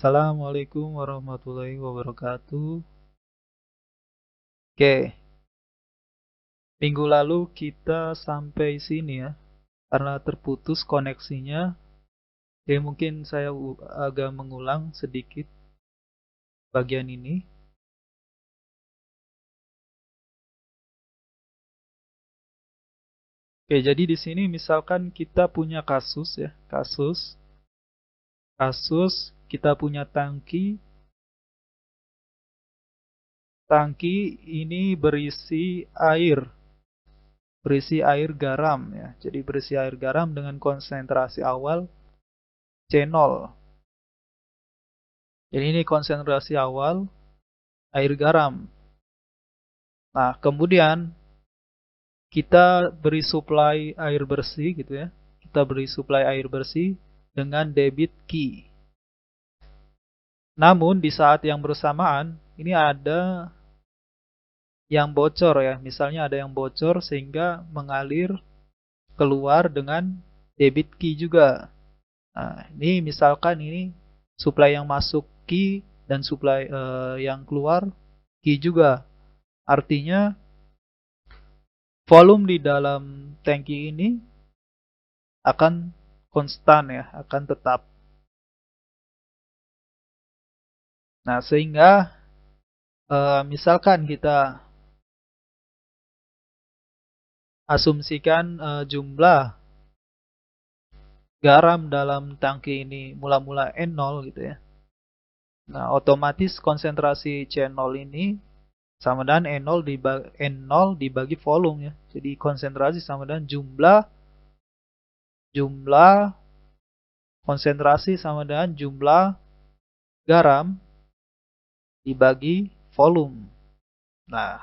Assalamualaikum warahmatullahi wabarakatuh. Oke, minggu lalu kita sampai sini ya, karena terputus koneksinya. Jadi mungkin saya agak mengulang sedikit bagian ini. Oke, jadi di sini misalkan kita punya kasus ya, kasus kita punya tangki. Tangki ini berisi air garam ya. Jadi berisi air garam dengan konsentrasi awal C0. Jadi ini konsentrasi awal air garam. Nah, kemudian kita beri suplai air bersih gitu ya. Kita beri suplai air bersih dengan debit key. Namun di saat yang bersamaan ini ada yang bocor ya. Misalnya ada yang bocor sehingga mengalir keluar dengan debit key juga. Nah, ini misalkan ini suplai yang masuk key dan suplai yang keluar key juga. Artinya volume di dalam tangki ini akan konstan ya, akan tetap. Nah, sehingga misalkan kita asumsikan jumlah garam dalam tangki ini mula-mula N0 gitu ya. Nah, otomatis konsentrasi C0 ini sama dengan N0 dibagi volume ya. Jadi konsentrasi sama dengan jumlah konsentrasi sama dengan jumlah garam dibagi volume. Nah,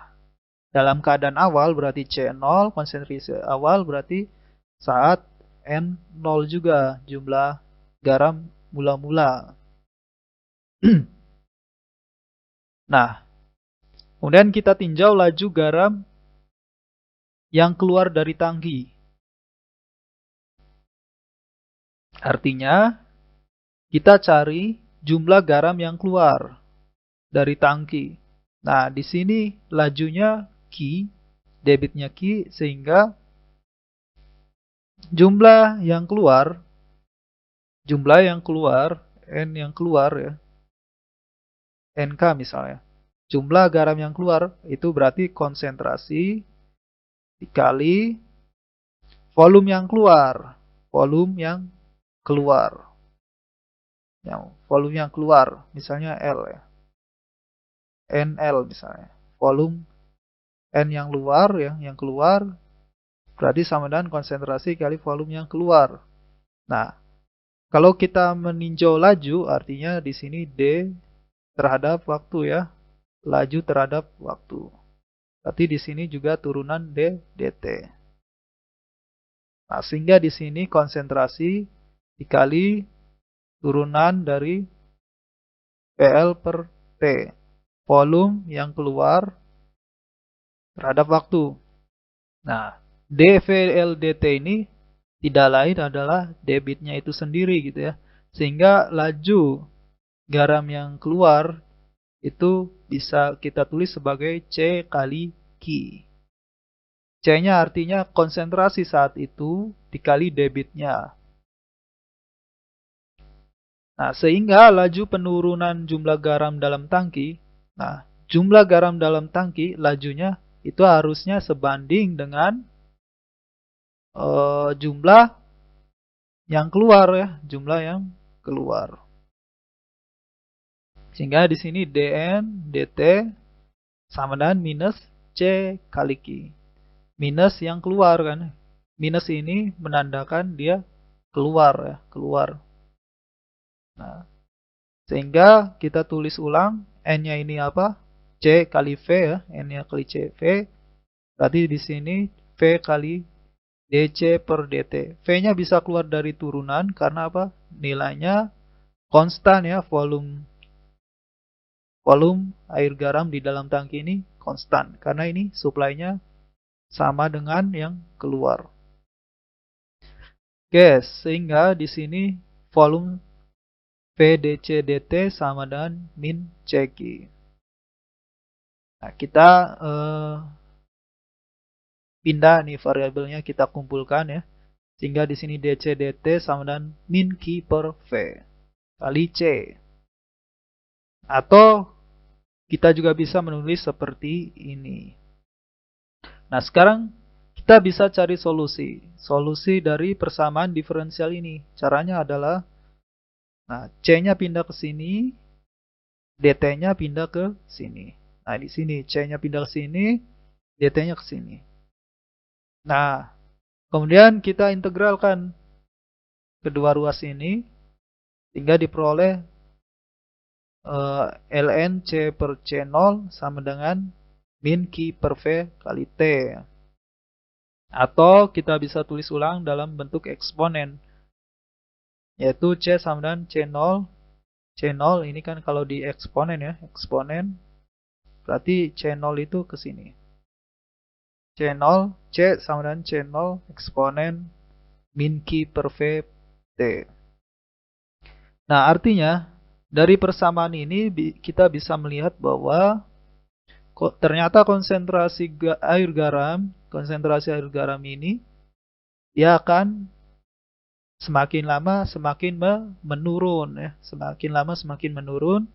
dalam keadaan awal berarti C0, konsentrasi awal berarti saat N0 juga jumlah garam mula-mula. Nah, kemudian kita tinjau laju garam yang keluar dari tangki. Artinya, kita cari jumlah garam yang keluar dari tangki. Nah, di sini lajunya Q, debitnya Q, sehingga jumlah yang keluar, N yang keluar ya, NK misalnya. Jumlah garam yang keluar itu berarti konsentrasi dikali volume yang keluar. Volume yang keluar. Volume yang keluar, misalnya L ya. NL misalnya. Volume N yang luar ya, yang keluar berarti sama dengan konsentrasi kali volume yang keluar. Nah, kalau kita meninjau laju artinya di sini D terhadap waktu ya. Laju terhadap waktu. Berarti di sini juga turunan dt. Nah, sehingga di sini konsentrasi dikali turunan dari PL per T. Volume yang keluar terhadap waktu. Nah, dVLdt ini tidak lain adalah debitnya itu sendiri gitu ya. Sehingga laju garam yang keluar itu bisa kita tulis sebagai C kali Q. C-nya artinya konsentrasi saat itu dikali debitnya. Nah, sehingga laju penurunan jumlah garam dalam tangki, nah, jumlah garam dalam tangki lajunya itu harusnya sebanding dengan jumlah yang keluar ya, jumlah yang keluar. Sehingga di sini dN dt sama dengan minus C kali Q. Minus yang keluar kan. Minus ini menandakan dia keluar ya, keluar. Nah, sehingga kita tulis ulang N-nya ini apa? C kali V ya, N-nya kali C V. Berarti di sini V kali dC per dt. V-nya bisa keluar dari turunan karena apa? Nilainya konstan ya, volume air garam di dalam tangki ini konstan karena ini suplainya sama dengan yang keluar. Oke, sehingga di sini volume VDC DT sama dengan min CQ. Nah, kita pindah nih variabelnya, kita kumpulkan ya. Sehingga di sini DC DT sama dengan min Q per V kali C. Atau kita juga bisa menulis seperti ini. Nah, sekarang kita bisa cari solusi. Solusi dari persamaan diferensial ini. Caranya adalah, nah, C-nya pindah ke sini, DT-nya pindah ke sini. Nah, di sini C-nya pindah ke sini, DT-nya ke sini. Nah, kemudian kita integralkan kedua ruas ini, sehingga diperoleh ln C per C0 sama dengan min Q per V kali T. Atau kita bisa tulis ulang dalam bentuk eksponen, yaitu C sama dengan C0. C0 ini kan kalau di eksponen ya, eksponen berarti C0 itu ke sini. C0, C sama dengan C0 eksponen min Q per V T. Nah, artinya dari persamaan ini kita bisa melihat bahwa ternyata konsentrasi air garam ini dia akan semakin lama semakin menurun ya, semakin lama semakin menurun.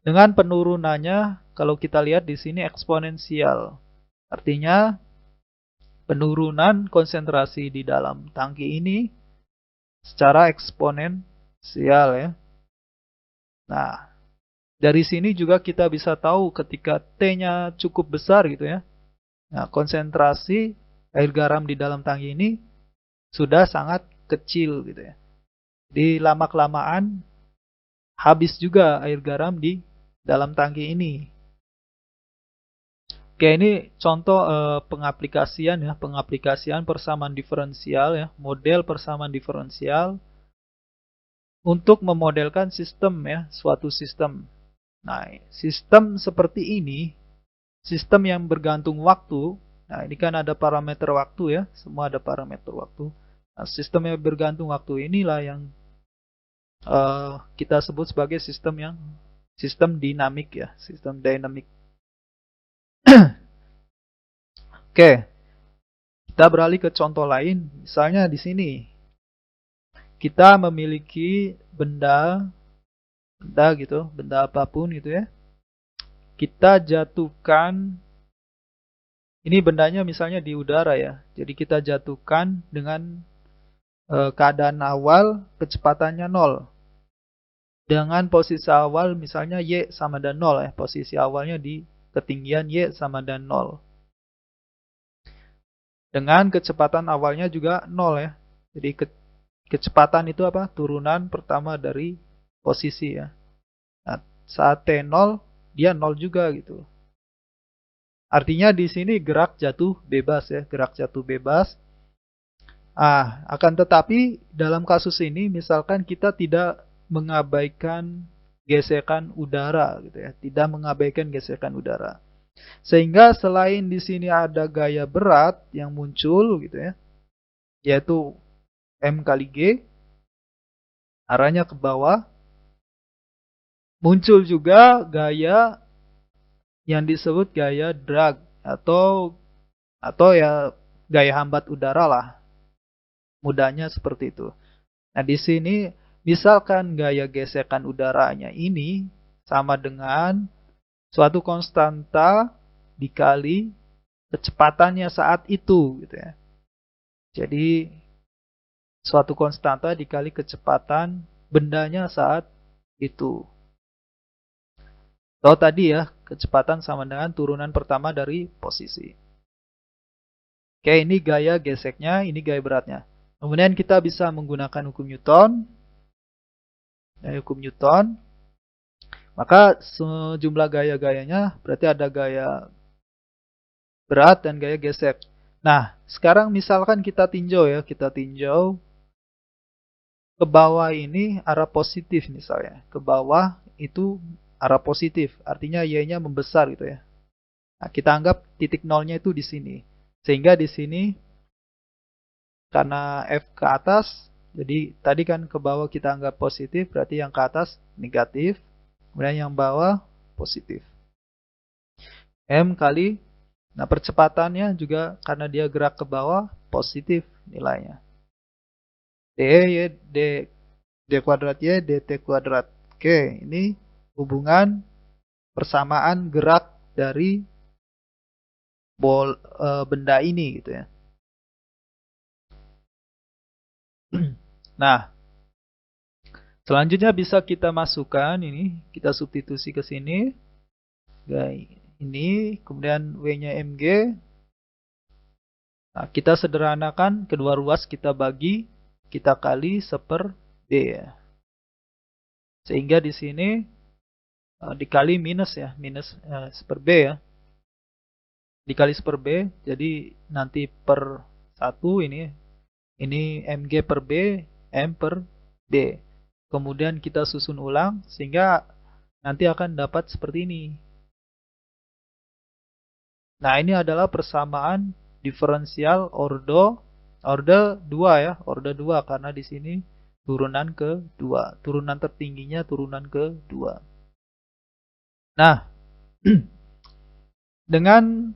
Dengan penurunannya kalau kita lihat di sini eksponensial. Artinya penurunan konsentrasi di dalam tangki ini secara eksponensial ya. Nah, dari sini juga kita bisa tahu ketika T-nya cukup besar gitu ya. Nah, konsentrasi air garam di dalam tangki ini sudah sangat kecil gitu ya. Di lama-kelamaan habis juga air garam di dalam tangki ini. Oke, ini contoh pengaplikasian ya, pengaplikasian persamaan diferensial ya, model persamaan diferensial untuk memodelkan sistem ya, suatu sistem. Nah, sistem seperti ini, sistem yang bergantung waktu. Nah, ini kan ada parameter waktu ya, semua ada parameter waktu. Nah, sistem yang bergantung waktu inilah yang kita sebut sebagai sistem dinamik ya, sistem dinamik. Oke, kita beralih ke contoh lain. Misalnya di sini kita memiliki benda gitu, benda apapun gitu ya. Kita jatuhkan, ini bendanya misalnya di udara ya. Jadi kita jatuhkan dengan keadaan awal kecepatannya 0. Dengan posisi awal misalnya Y sama dan 0 ya. Posisi awalnya di ketinggian Y sama dan 0. Dengan kecepatan awalnya juga 0 ya. Jadi kecepatan itu apa? Turunan pertama dari posisi ya. Nah, saat T0 dia 0 juga gitu. Artinya di sini gerak jatuh bebas ya, gerak jatuh bebas. Akan tetapi dalam kasus ini misalkan kita tidak mengabaikan gesekan udara gitu ya, tidak mengabaikan gesekan udara. Sehingga selain di sini ada gaya berat yang muncul gitu ya, yaitu M kali G, arahnya ke bawah. Muncul juga gaya yang disebut gaya drag atau ya gaya hambat udara lah. Mudahnya seperti itu. Nah, di sini misalkan gaya gesekan udaranya ini sama dengan suatu konstanta dikali kecepatannya saat itu gitu ya. Jadi suatu konstanta dikali kecepatan bendanya saat itu. Tahu tadi ya, kecepatan sama dengan turunan pertama dari posisi. Oke, ini gaya geseknya, ini gaya beratnya. Kemudian kita bisa menggunakan hukum Newton. Hukum Newton. Maka sejumlah gaya-gayanya berarti ada gaya berat dan gaya gesek. Nah, sekarang misalkan kita tinjau ya, kita tinjau ke bawah ini arah positif misalnya. Ke bawah itu arah positif, artinya Y-nya membesar gitu ya. Nah, kita anggap titik nolnya itu di sini. Sehingga di sini karena F ke atas, Jadi tadi kan ke bawah kita anggap positif, berarti yang ke atas negatif, kemudian yang bawah positif. M kali, nah percepatannya juga karena dia gerak ke bawah, positif nilainya. D, Y, D kuadrat Y, DT kuadrat. Oke, ini hubungan persamaan gerak dari benda ini gitu ya. Nah, selanjutnya bisa kita masukkan ini, kita substitusi ke sini. Ini, kemudian W-nya mg. Nah, kita sederhanakan kedua ruas kita bagi, kita kali seper D ya. Sehingga di sini dikali minus ya, minus seper B ya. Dikali seper B, jadi nanti per 1 ini mg per B, m per D. Kemudian kita susun ulang sehingga nanti akan dapat seperti ini. Nah, ini adalah persamaan diferensial order 2 ya, order 2 karena di sini turunan ke-2. Turunan tertingginya turunan ke-2. Nah, dengan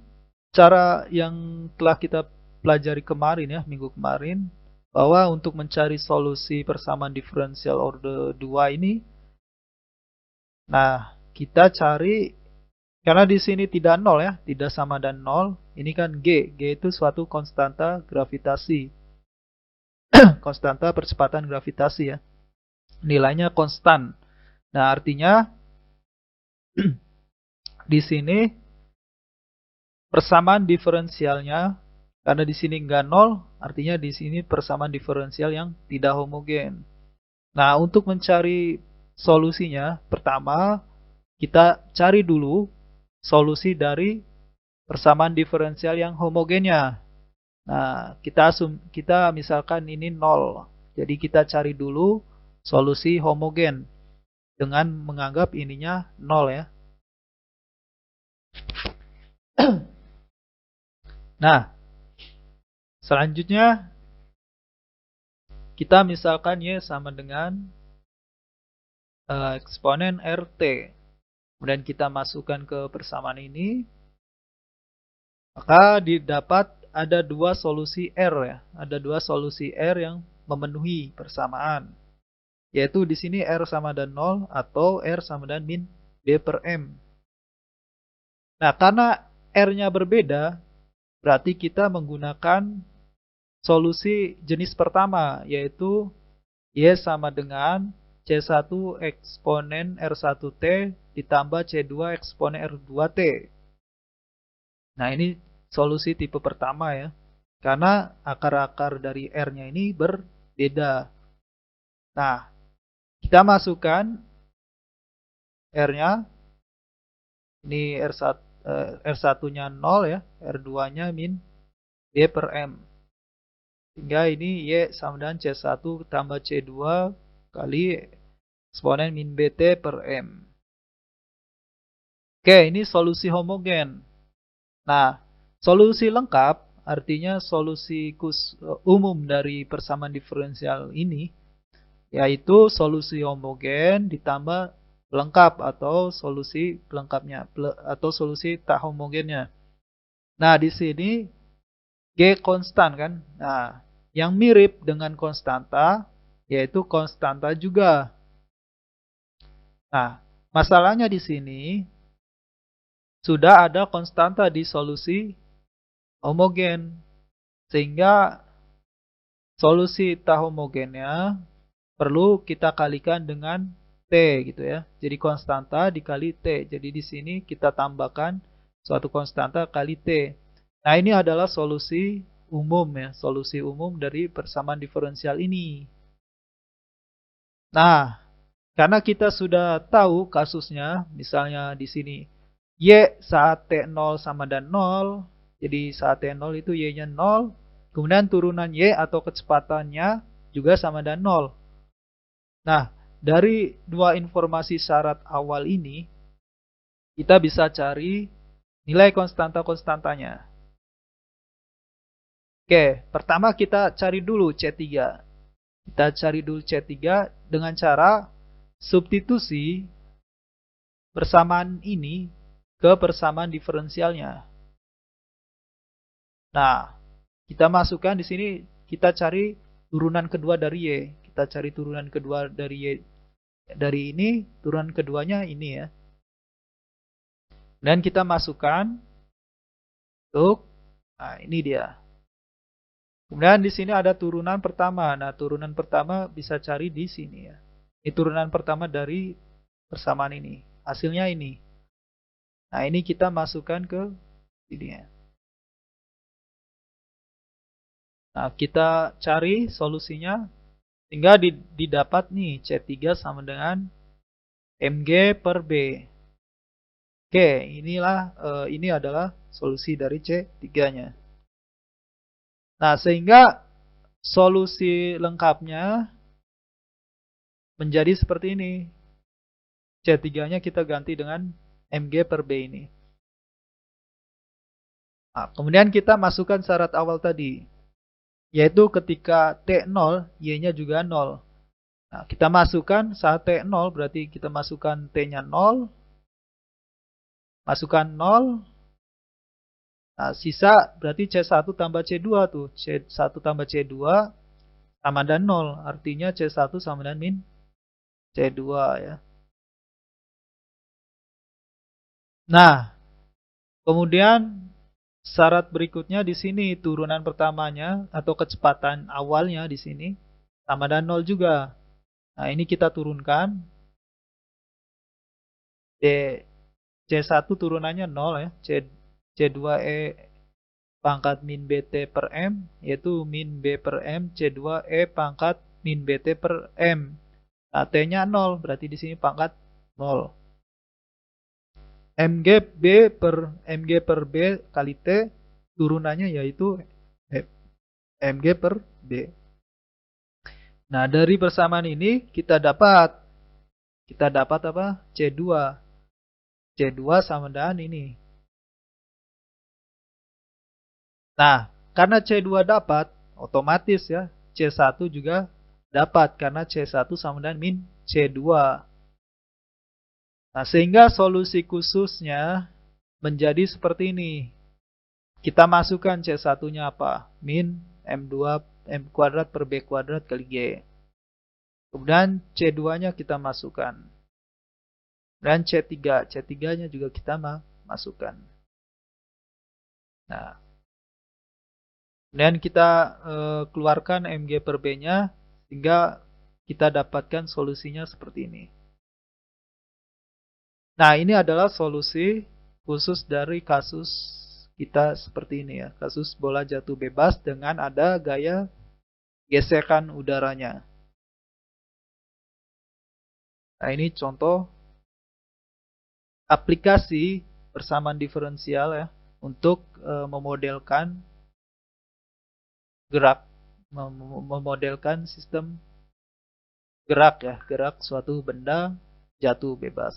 cara yang telah kita pelajari kemarin ya, minggu kemarin, bahwa untuk mencari solusi persamaan diferensial order 2 ini, nah, kita cari, karena di sini tidak nol ya, tidak sama dan nol, ini kan G. G itu suatu konstanta gravitasi. Konstanta percepatan gravitasi ya. Nilainya konstan. Nah, artinya di sini persamaan diferensialnya, karena di sini enggak nol, artinya di sini persamaan diferensial yang tidak homogen. Nah, untuk mencari solusinya, pertama kita cari dulu solusi dari persamaan diferensial yang homogennya. Nah, kita misalkan ini 0. Jadi kita cari dulu solusi homogen dengan menganggap ininya 0 ya. Nah, selanjutnya kita misalkan Y sama dengan eksponen RT. Kemudian kita masukkan ke persamaan ini. Maka didapat ada dua solusi R ya. Ada dua solusi R yang memenuhi persamaan. Yaitu di sini R sama dan 0 atau R sama dan min B per M. Nah, karena R-nya berbeda, berarti kita menggunakan solusi jenis pertama, yaitu Y sama dengan C1 eksponen R1T ditambah C2 eksponen R2T. Nah, ini solusi tipe pertama ya. Karena akar-akar dari R-nya ini berbeda. Nah, kita masukkan R-nya. Ini R1-nya 0 ya. R2-nya min B per M. Sehingga ini Y sama dengan C1 tambah C2 kali eksponen min BT per M. Oke, ini solusi homogen. Nah, solusi lengkap artinya solusi umum dari persamaan diferensial ini, yaitu solusi homogen ditambah lengkap atau solusi pelengkapnya atau solusi tak homogennya. Nah, di sini G konstan kan. Nah, yang mirip dengan konstanta yaitu konstanta juga. Nah, masalahnya di sini sudah ada konstanta di solusi homogen. Sehingga solusi tak homogennya perlu kita kalikan dengan T gitu ya. Jadi konstanta dikali T. Jadi di sini kita tambahkan suatu konstanta kali T. Nah, ini adalah solusi umum ya, solusi umum dari persamaan diferensial ini. Nah, karena kita sudah tahu kasusnya, misalnya di sini Y saat T0 sama dan 0, jadi saat T0 itu Y-nya 0, kemudian turunan Y atau kecepatannya juga sama dan 0. Nah, dari dua informasi syarat awal ini, kita bisa cari nilai konstanta-konstantanya. Oke, pertama kita cari dulu C3. Kita cari dulu C3 dengan cara substitusi persamaan ini ke persamaan diferensialnya. Nah, kita masukkan di sini, kita cari turunan kedua dari Y. Kita cari turunan kedua dari Y. Dari ini, turunan keduanya ini ya. Dan kita masukkan untuk, nah ini dia. Kemudian di sini ada turunan pertama. Nah, turunan pertama bisa cari di sini ya. Ini turunan pertama dari persamaan ini. Hasilnya ini. Nah, ini kita masukkan ke sini ya. Nah, kita cari solusinya sehingga didapat nih C3 sama dengan Mg per B. Oke, ini adalah solusi dari C3-nya. Nah, sehingga solusi lengkapnya menjadi seperti ini. C3-nya kita ganti dengan Mg per B ini. Nah, kemudian kita masukkan syarat awal tadi, yaitu ketika T0, Y-nya juga 0. Nah, kita masukkan saat T0, berarti kita masukkan T-nya 0. Masukkan 0. Nah, sisa berarti C1 tambah C2 tuh. C1 tambah C2 sama dengan 0. Artinya C1 sama dengan min C2 ya. Nah, kemudian syarat berikutnya di sini turunan pertamanya atau kecepatan awalnya di sini sama dengan 0 juga. Nah, ini kita turunkan. C1 turunannya 0 ya. C2E pangkat min BT per M, yaitu min B per M, C2E pangkat min BT per M. Nah, T-nya 0, berarti di sini pangkat 0. Mg per B kali T, turunannya yaitu Mg per B. Nah, dari persamaan ini kita dapat apa? C2. C2 sama dengan ini. Nah, karena C2 dapat, otomatis ya, C1 juga dapat karena C1 sama dengan min C2. Nah, sehingga solusi khususnya menjadi seperti ini. Kita masukkan C1-nya apa? Min M2 M kuadrat per B kuadrat kali G. Kemudian C2-nya kita masukkan. Dan C3. C3-nya juga kita masukkan. Nah, kemudian kita keluarkan Mg per B-nya sehingga kita dapatkan solusinya seperti ini. Nah, ini adalah solusi khusus dari kasus kita seperti ini ya. Kasus bola jatuh bebas dengan ada gaya gesekan udaranya. Nah, ini contoh aplikasi persamaan diferensial ya untuk memodelkan gerak, memodelkan sistem gerak ya, gerak suatu benda jatuh bebas.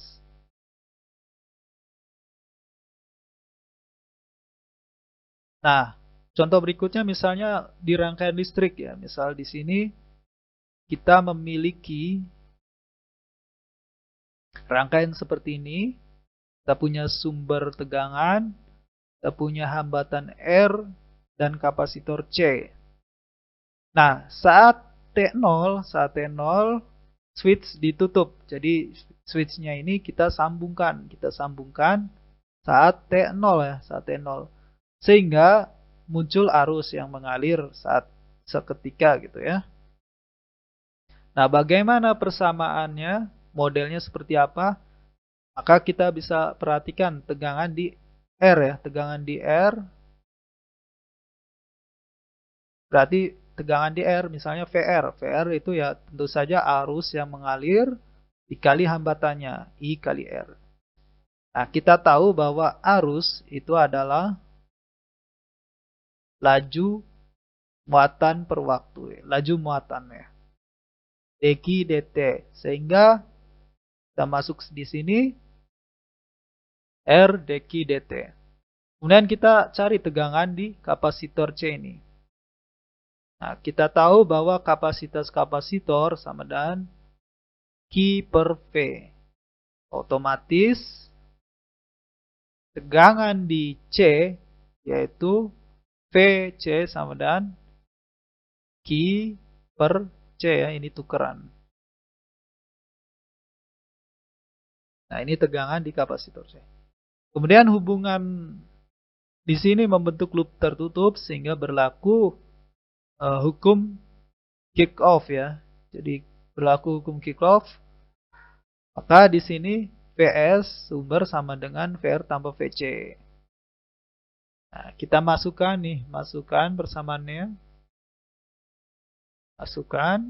Nah, contoh berikutnya misalnya di rangkaian listrik ya. Misal di sini kita memiliki rangkaian seperti ini. Kita punya sumber tegangan, kita punya hambatan R dan kapasitor C. Nah, saat T0, switch ditutup. Jadi switchnya ini kita sambungkan saat T0 ya, saat T0. Sehingga muncul arus yang mengalir saat seketika gitu ya. Nah, bagaimana persamaannya? Modelnya seperti apa? Maka kita bisa perhatikan tegangan di R ya, tegangan di R. Berarti tegangan di R misalnya VR. VR itu ya tentu saja arus yang mengalir dikali hambatannya, I kali R. Nah, kita tahu bahwa arus itu adalah laju muatan per waktu, laju muatan ya. Dq dt. Sehingga kita masuk di sini R dq dt. Kemudian kita cari tegangan di kapasitor C ini. Nah, kita tahu bahwa kapasitas kapasitor sama dengan Q per V. Otomatis tegangan di C yaitu VC sama dengan Q per C ya, ini tukeran. Nah, ini tegangan di kapasitor C. Kemudian hubungan di sini membentuk loop tertutup sehingga berlaku hukum Kirchhoff ya. Jadi berlaku hukum Kirchhoff. Maka di sini Vs sumber sama dengan VR tambah Vc. Nah, kita masukkan persamaannya. Masukkan.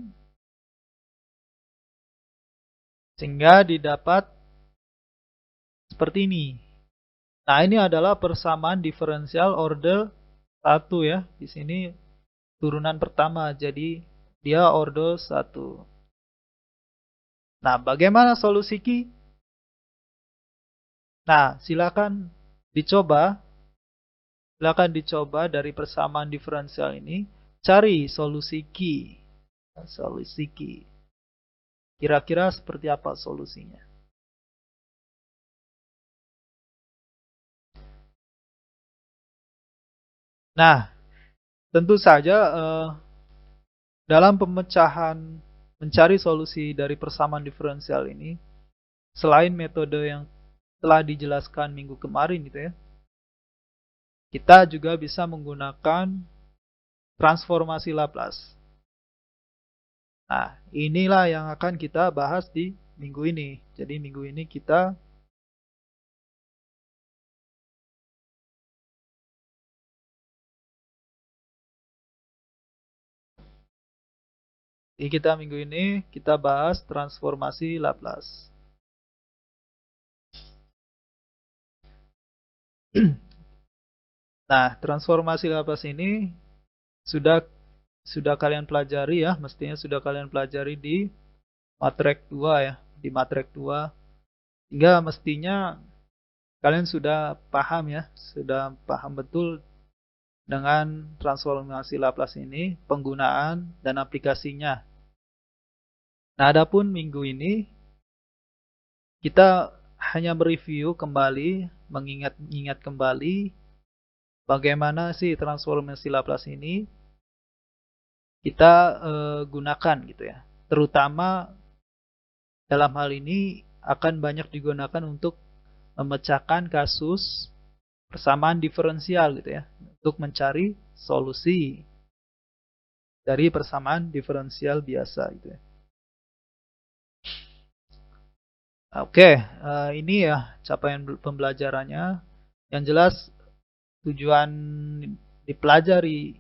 Sehingga didapat seperti ini. Nah, ini adalah persamaan diferensial order 1 ya. Di sini turunan pertama, jadi dia order 1. Nah, bagaimana solusi Q? Nah, silakan dicoba. Silakan dicoba dari persamaan diferensial ini. Cari solusi Q. Solusi Q. Kira-kira seperti apa solusinya? Nah, tentu saja dalam pemecahan mencari solusi dari persamaan diferensial ini, selain metode yang telah dijelaskan minggu kemarin gitu ya, kita juga bisa menggunakan transformasi Laplace. Nah, inilah yang akan kita bahas di minggu ini. Jadi minggu ini kita minggu ini kita bahas transformasi Laplace. Nah, transformasi Laplace ini sudah kalian pelajari ya, mestinya sudah kalian pelajari di matrek 2 ya, di matrek 2. Hingga mestinya kalian sudah paham ya, sudah paham betul dengan transformasi Laplace ini, penggunaan dan aplikasinya. Nah, adapun minggu ini kita hanya mereview kembali, mengingat kembali bagaimana sih transformasi Laplace ini kita gunakan gitu ya. Terutama dalam hal ini akan banyak digunakan untuk memecahkan kasus persamaan diferensial gitu ya, untuk mencari solusi dari persamaan diferensial biasa gitu ya. Oke, ini ya capaian pembelajarannya. Yang jelas tujuan dipelajari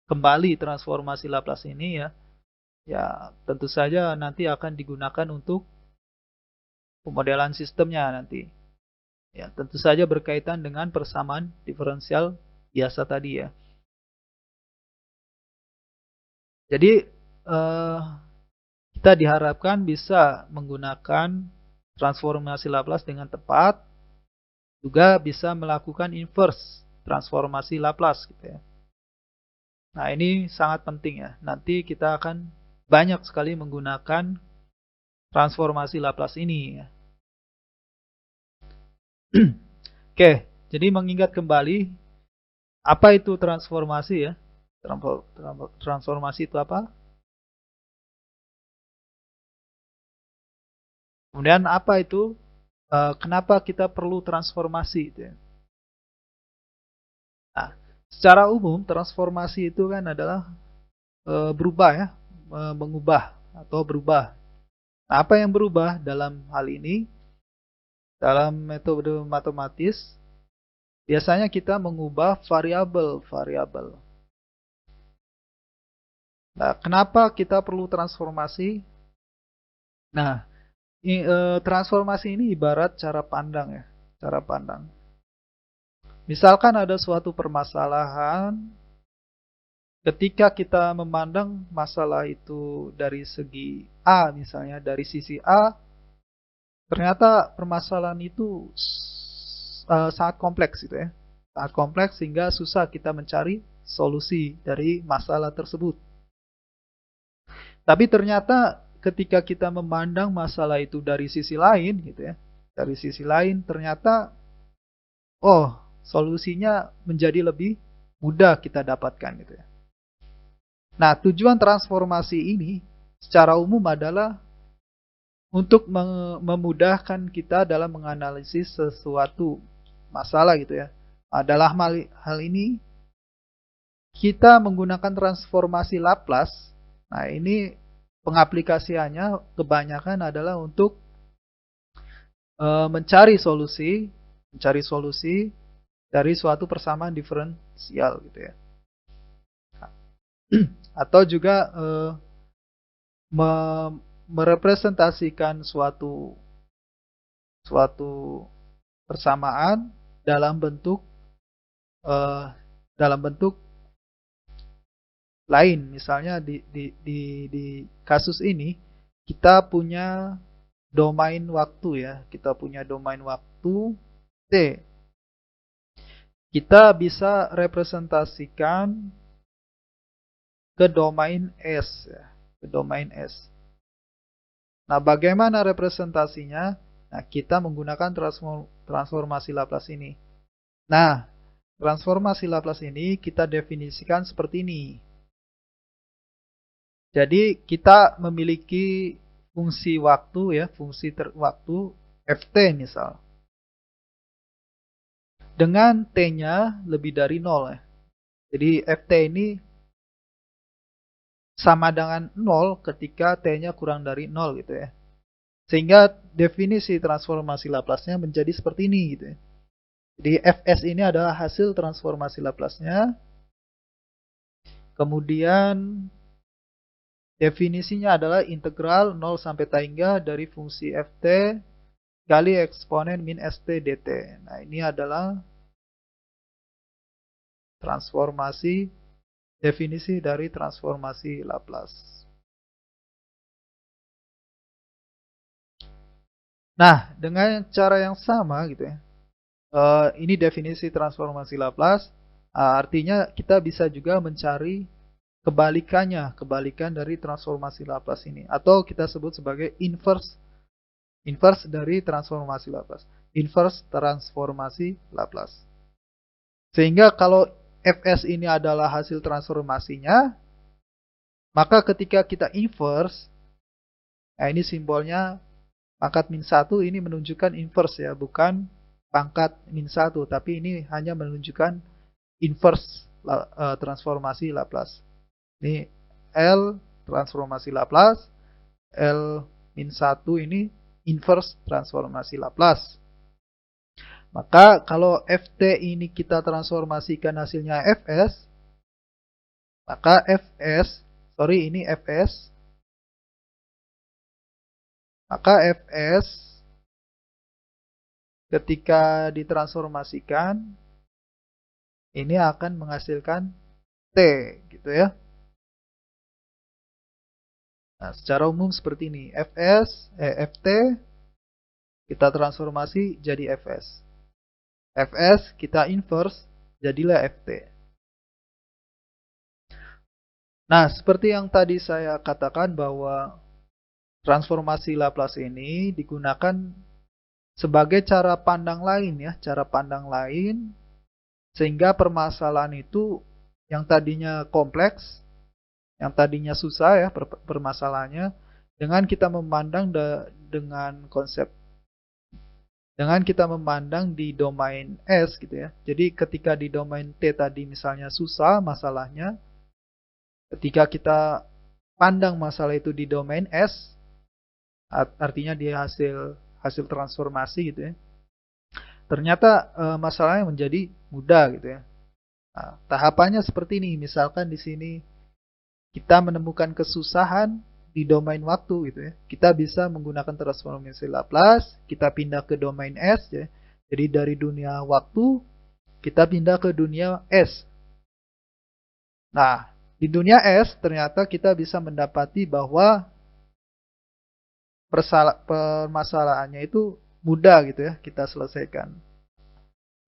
kembali transformasi Laplace ini ya, tentu saja nanti akan digunakan untuk pemodelan sistemnya nanti. Ya, tentu saja berkaitan dengan persamaan diferensial biasa tadi ya. Jadi kita diharapkan bisa menggunakan transformasi Laplace dengan tepat, juga bisa melakukan inverse transformasi Laplace gitu ya. Nah, ini sangat penting ya. Nanti kita akan banyak sekali menggunakan transformasi Laplace ini ya. Oke, jadi mengingat kembali apa itu transformasi ya? Transformasi itu apa? Kemudian apa itu? Kenapa kita perlu transformasi itu ya? Nah, secara umum transformasi itu kan adalah berubah ya, mengubah atau berubah. Nah, apa yang berubah dalam hal ini? Dalam metode matematis, biasanya kita mengubah variabel-variabel. Nah, kenapa kita perlu transformasi? Nah, transformasi ini ibarat cara pandang ya, cara pandang. Misalkan ada suatu permasalahan, ketika kita memandang masalah itu dari segi A misalnya, dari sisi A, ternyata permasalahan itu sangat kompleks gitu ya. Sangat kompleks sehingga susah kita mencari solusi dari masalah tersebut. Tapi ternyata ketika kita memandang masalah itu dari sisi lain gitu ya, dari sisi lain ternyata solusinya menjadi lebih mudah kita dapatkan gitu ya. Nah, tujuan transformasi ini secara umum adalah untuk memudahkan kita dalam menganalisis sesuatu masalah gitu ya. Dalam hal ini kita menggunakan transformasi Laplace. Nah, ini pengaplikasiannya kebanyakan adalah untuk mencari solusi dari suatu persamaan diferensial gitu ya. Atau juga merepresentasikan suatu persamaan dalam bentuk lain. Misalnya di kasus ini kita punya domain waktu ya, kita punya domain waktu T. Kita bisa representasikan ke domain S ya, ke domain S. Nah, bagaimana representasinya? Nah, kita menggunakan transformasi Laplace ini. Nah, transformasi Laplace ini kita definisikan seperti ini. Jadi, kita memiliki fungsi waktu ya, fungsi waktu ft misal. Dengan t-nya lebih dari 0 ya. Jadi, ft ini sama dengan 0 ketika t-nya kurang dari 0 gitu ya. Sehingga definisi transformasi Laplace-nya menjadi seperti ini gitu ya. Jadi fs ini adalah hasil transformasi Laplace-nya. Kemudian definisinya adalah integral 0 sampai tangga dari fungsi ft kali eksponen min st dt. Nah, ini adalah definisi dari transformasi Laplace. Nah, dengan cara yang sama gitu ya. Ini definisi transformasi Laplace. Artinya kita bisa juga mencari kebalikan dari transformasi Laplace ini, atau kita sebut sebagai inverse dari transformasi Laplace. Inverse transformasi Laplace. Sehingga kalau fs ini adalah hasil transformasinya, maka ketika kita inverse, nah ini simbolnya pangkat min 1 ini menunjukkan inverse ya, bukan pangkat min 1, tapi ini hanya menunjukkan inverse transformasi Laplace. Ini L transformasi Laplace, L min 1 ini inverse transformasi Laplace. Maka kalau ft ini kita transformasikan hasilnya fs, maka fs ketika ditransformasikan ini akan menghasilkan t gitu ya. Nah, secara umum seperti ini. ft kita transformasi jadi fs. Fs kita inverse jadilah ft. Nah, seperti yang tadi saya katakan bahwa transformasi Laplace ini digunakan sebagai cara pandang lain ya, cara pandang lain sehingga permasalahan itu yang tadinya kompleks, yang tadinya susah ya permasalahannya, dengan kita memandang dengan kita memandang di domain S gitu ya. Jadi ketika di domain T tadi misalnya susah masalahnya, ketika kita pandang masalah itu di domain S, artinya dia hasil transformasi gitu ya. Ternyata masalahnya menjadi mudah gitu ya. Nah, tahapannya seperti ini. Misalkan di sini kita menemukan kesusahan di domain waktu gitu ya. Kita bisa menggunakan transformasi Laplace, kita pindah ke domain S ya. Jadi dari dunia waktu kita pindah ke dunia S. Nah, di dunia S ternyata kita bisa mendapati bahwa permasalahannya itu mudah gitu ya kita selesaikan.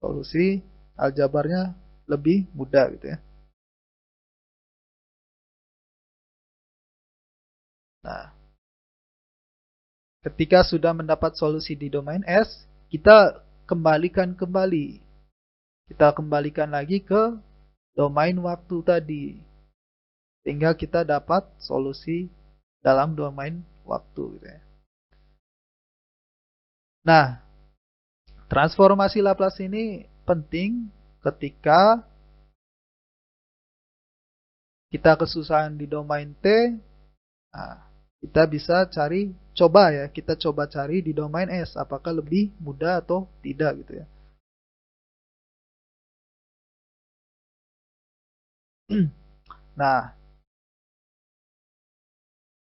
Solusi aljabarnya lebih mudah gitu ya. Nah, ketika sudah mendapat solusi di domain S, kita kembalikan kembali. Kita kembalikan lagi ke domain waktu tadi. Sehingga kita dapat solusi dalam domain waktu gitu ya. Nah, transformasi Laplace ini penting ketika kita kesusahan di domain T. Nah, kita bisa kita coba cari di domain S apakah lebih mudah atau tidak gitu ya. Nah,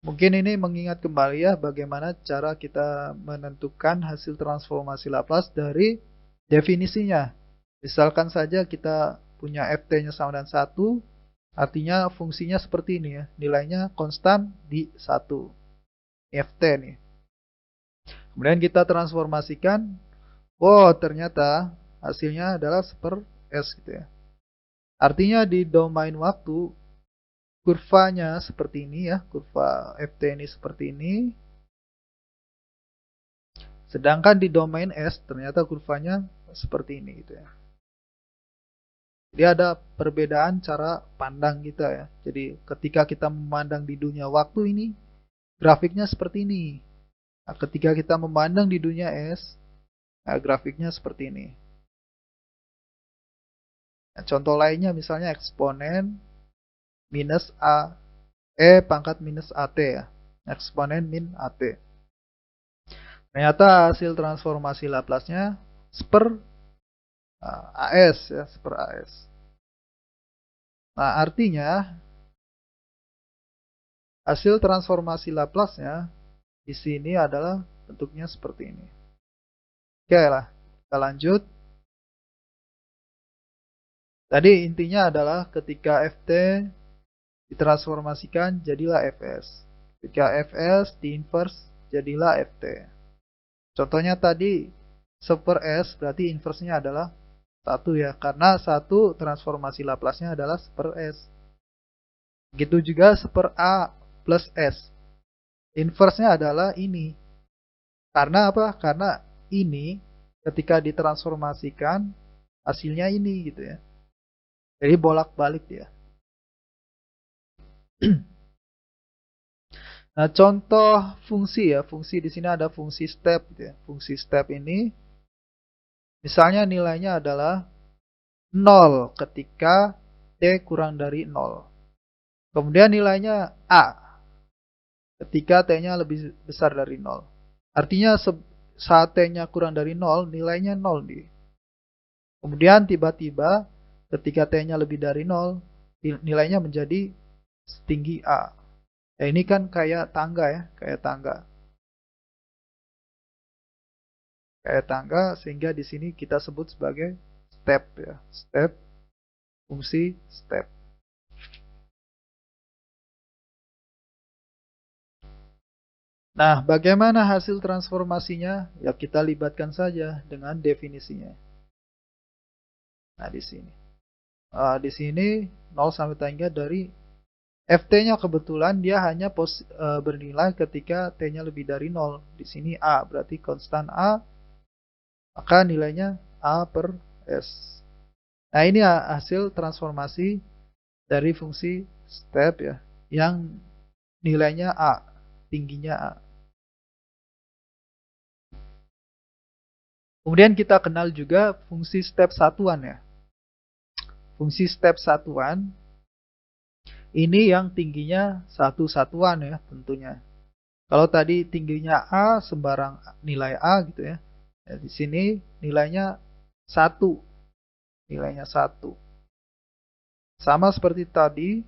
mungkin ini mengingat kembali ya bagaimana cara kita menentukan hasil transformasi Laplace dari definisinya. Misalkan saja kita punya ft-nya sama dengan 1, artinya fungsinya seperti ini ya, nilainya konstan di 1. Ft nih. Kemudian kita transformasikan, oh ternyata hasilnya adalah seper S gitu ya. Artinya di domain waktu, kurvanya seperti ini ya, kurva Ft ini seperti ini. Sedangkan di domain S ternyata kurvanya seperti ini gitu ya. Jadi ada perbedaan cara pandang kita ya. Jadi ketika kita memandang di dunia waktu ini, grafiknya seperti ini. Nah, ketika kita memandang di dunia S, nah, grafiknya seperti ini. Nah, contoh lainnya misalnya eksponen minus A, pangkat minus AT ya. Eksponen min AT. Ternyata hasil transformasi Laplace-nya seper AS ya, seper AS. Nah, artinya hasil transformasi Laplace-nya di sini adalah bentuknya seperti ini. Oke lah, kita lanjut. Tadi intinya adalah ketika Ft ditransformasikan jadilah Fs. Ketika Fs diinverse jadilah Ft. Contohnya tadi seper S berarti inverse-nya adalah 1 ya. Karena 1 transformasi Laplace-nya adalah seper S. Begitu juga seper A plus S. Inverse-nya adalah ini. Karena apa? Karena ini ketika ditransformasikan hasilnya ini gitu ya. Jadi bolak-balik dia. Nah, contoh fungsi ya. Fungsi di sini ada fungsi step gitu ya. Fungsi step ini misalnya nilainya adalah 0 ketika t kurang dari 0. Kemudian nilainya a ketika t-nya lebih besar dari 0. Artinya saat t-nya kurang dari 0, nilainya 0 nih. Kemudian tiba-tiba ketika t-nya lebih dari 0, nilainya menjadi setinggi a. Ya, ini kan kayak tangga ya, kayak tangga. Kayak tangga sehingga di sini kita sebut sebagai step ya. Step, fungsi step. Nah, bagaimana hasil transformasinya? Ya kita libatkan saja dengan definisinya. Nah, di sini. Di sini 0 sampai tangga dari Ft-nya kebetulan dia hanya bernilai ketika T-nya lebih dari 0. Di sini A, berarti konstan A, maka nilainya A per S. Nah, ini hasil transformasi dari fungsi step ya, yang nilainya A, tingginya A. Kemudian kita kenal juga fungsi step satuan ya. Fungsi step satuan ini yang tingginya satu satuan ya tentunya. Kalau tadi tingginya A sembarang nilai A gitu ya. Ya di sini nilainya 1. Nilainya 1. Sama seperti tadi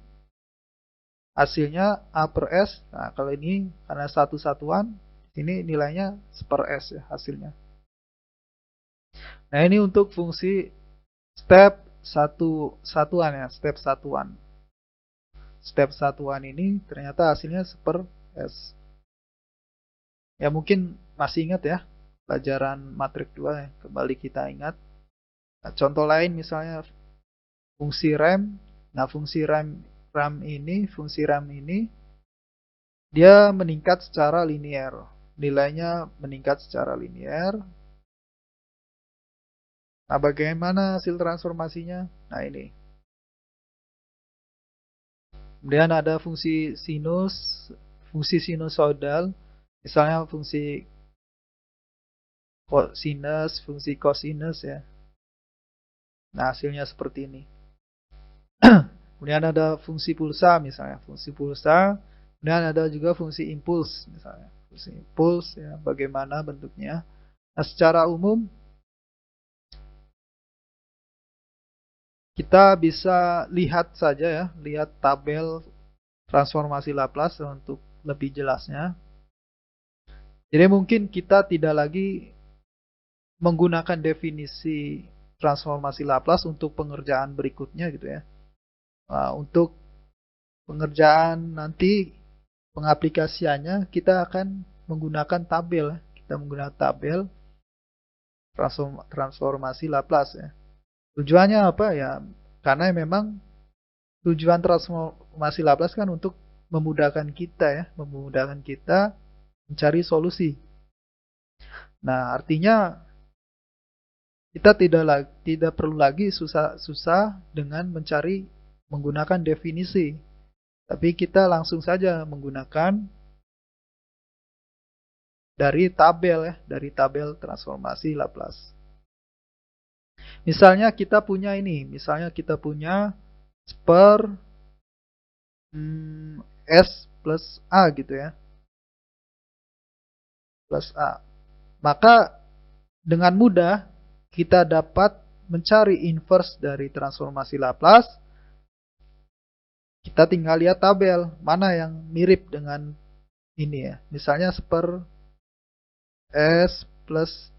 hasilnya A per S. Nah, kalau ini karena satu satuan, ini nilainya seper S ya hasilnya. Nah, ini untuk fungsi step satuan ya, step satuan. Step satuan ini ternyata hasilnya seper S. Ya mungkin masih ingat ya pelajaran matrik 2 ya. Kembali kita ingat. Nah, contoh lain misalnya fungsi rem. Nah, fungsi rem ini dia meningkat secara linear. Nilainya meningkat secara linear. Nah, bagaimana hasil transformasinya? Nah, ini. Kemudian ada fungsi sinus, fungsi sinusoidal, misalnya fungsi sinus, fungsi cosinus ya. Nah, hasilnya seperti ini. Kemudian ada fungsi pulsa misalnya, fungsi pulsa. Kemudian ada juga fungsi impuls misalnya, fungsi impuls ya, bagaimana bentuknya. Nah, secara umum kita bisa lihat saja ya, lihat tabel transformasi Laplace untuk lebih jelasnya. Jadi mungkin kita tidak lagi menggunakan definisi transformasi Laplace untuk pengerjaan berikutnya gitu ya. Nah, untuk pengerjaan nanti pengaplikasiannya kita akan menggunakan tabel. Kita menggunakan tabel transformasi Laplace ya. Tujuannya apa ya? Karena memang tujuan transformasi Laplace kan untuk memudahkan kita ya, memudahkan kita mencari solusi. Nah, artinya kita tidak perlu lagi susah-susah dengan mencari menggunakan definisi. Tapi kita langsung saja menggunakan dari tabel ya, dari tabel transformasi Laplace. Misalnya kita punya ini, misalnya kita punya per S plus A gitu ya. Plus A. Maka dengan mudah kita dapat mencari inverse dari transformasi Laplace. Kita tinggal lihat tabel mana yang mirip dengan ini ya. Misalnya per S plus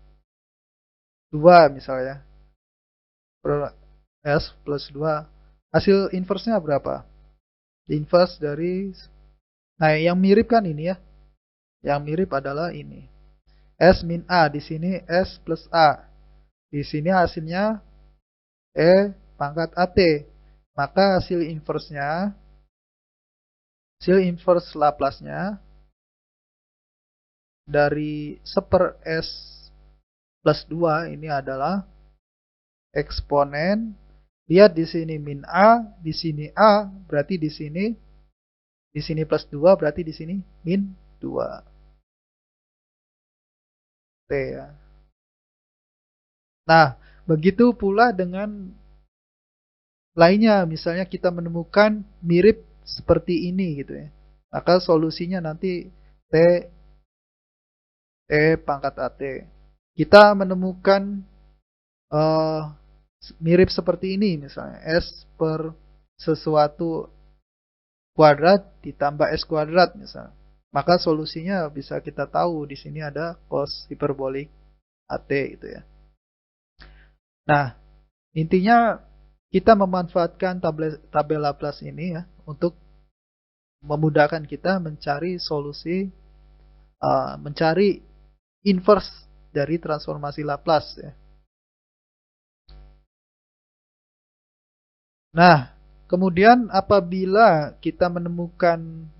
2 misalnya. Per S plus 2. Hasil inverse-nya berapa? Inverse dari, nah yang mirip kan ini ya. Yang mirip adalah ini. S min A, di sini S plus A. Di sini hasilnya E pangkat AT. Maka hasil inverse-nya, hasil inverse Laplace-nya dari seper S plus 2 ini adalah eksponen. Lihat di sini min A, di sini A, berarti di sini plus 2, berarti di sini min 2. T ya. Nah, begitu pula dengan lainnya, misalnya kita menemukan mirip seperti ini gitu ya. Maka solusinya nanti T pangkat AT. Kita menemukan mirip seperti ini misalnya S per sesuatu kuadrat ditambah S kuadrat misalnya. Maka solusinya bisa kita tahu di sini ada cos hiperbolik AT gitu ya. Nah, intinya kita memanfaatkan tabel Laplace ini ya untuk memudahkan kita mencari solusi, mencari inverse dari transformasi Laplace ya. Nah, kemudian apabila kita menemukan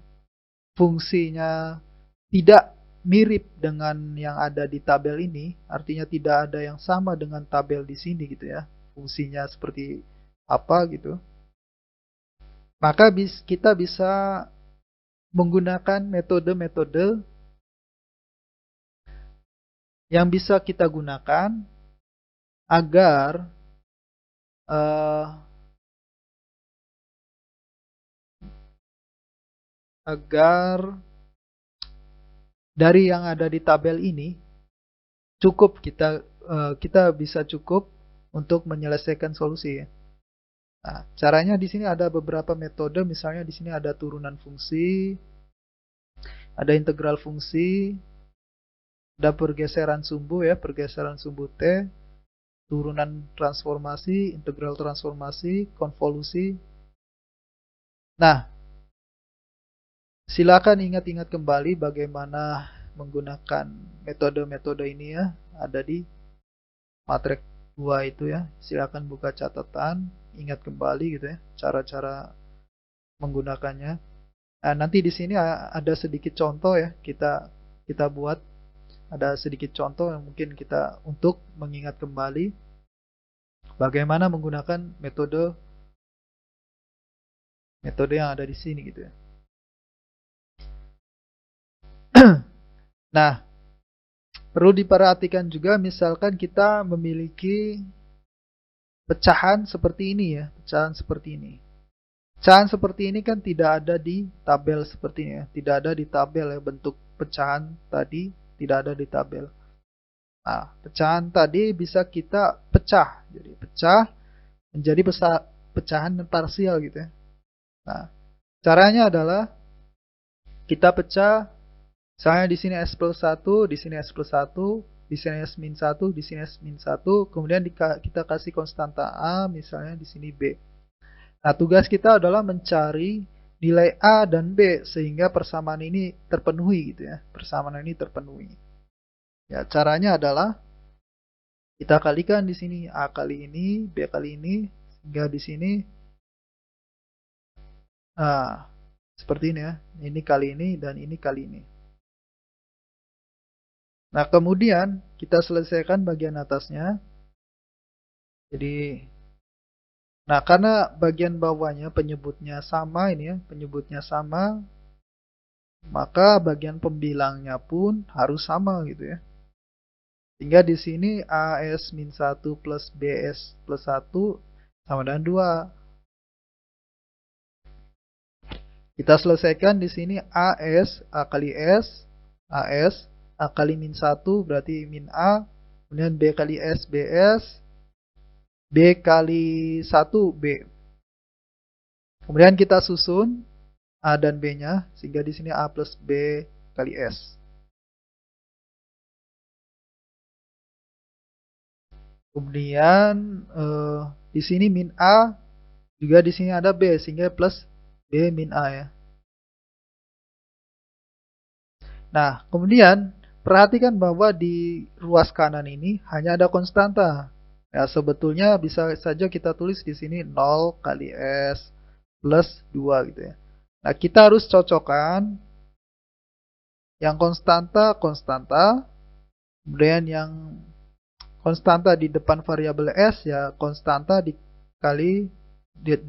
fungsinya tidak mirip dengan yang ada di tabel ini, artinya tidak ada yang sama dengan tabel di sini gitu ya. Fungsinya seperti apa gitu. Maka kita bisa menggunakan metode-metode yang bisa kita gunakan agar agar dari yang ada di tabel ini cukup kita bisa cukup untuk menyelesaikan solusi. Nah, caranya di sini ada beberapa metode, misalnya di sini ada turunan fungsi, ada integral fungsi, ada pergeseran sumbu ya, pergeseran sumbu T, turunan transformasi, integral transformasi, konvolusi. Nah, silakan ingat-ingat kembali bagaimana menggunakan metode-metode ini ya, ada di matrix 2 itu ya. Silakan buka catatan, ingat kembali gitu ya, cara-cara menggunakannya. Nah, nanti di sini ada sedikit contoh ya, kita buat ada sedikit contoh yang mungkin kita untuk mengingat kembali bagaimana menggunakan metode yang ada di sini gitu ya. Nah, perlu diperhatikan juga misalkan kita memiliki pecahan seperti ini ya, pecahan seperti ini. Pecahan seperti ini kan tidak ada di tabel seperti ini ya, tidak ada di tabel ya, bentuk pecahan tadi tidak ada di tabel. Nah, pecahan tadi bisa kita pecah, jadi pecah menjadi pecahan parsial gitu ya. Nah, caranya adalah kita pecah, misalnya di sini S plus 1, di sini S plus 1, di sini S min 1, di sini S min 1, kemudian kita kasih konstanta A, misalnya di sini B. Nah, tugas kita adalah mencari nilai A dan B sehingga persamaan ini terpenuhi gitu ya. Persamaan ini terpenuhi. Ya, caranya adalah kita kalikan di sini A kali ini, B kali ini, sehingga di sini seperti ini ya. Ini kali ini dan ini kali ini. Nah, kemudian kita selesaikan bagian atasnya. Jadi, nah karena bagian bawahnya penyebutnya sama ini ya, penyebutnya sama, maka bagian pembilangnya pun harus sama gitu ya. Sehingga di sini AS-1 plus BS plus 1 sama dengan 2. Kita selesaikan di sini AS, A kali S, AS, A kali min 1 berarti min A, kemudian B kali S, BS, B kali 1, B. Kemudian kita susun A dan B-nya, sehingga di sini A plus B kali S. Kemudian di sini min A, juga di sini ada B, sehingga plus B min A ya. Nah, kemudian perhatikan bahwa di ruas kanan ini hanya ada konstanta. Ya, sebetulnya bisa saja kita tulis di sini 0 kali S plus 2 gitu ya. Nah, kita harus cocokkan yang konstanta, kemudian yang konstanta di depan variabel S ya konstanta dikali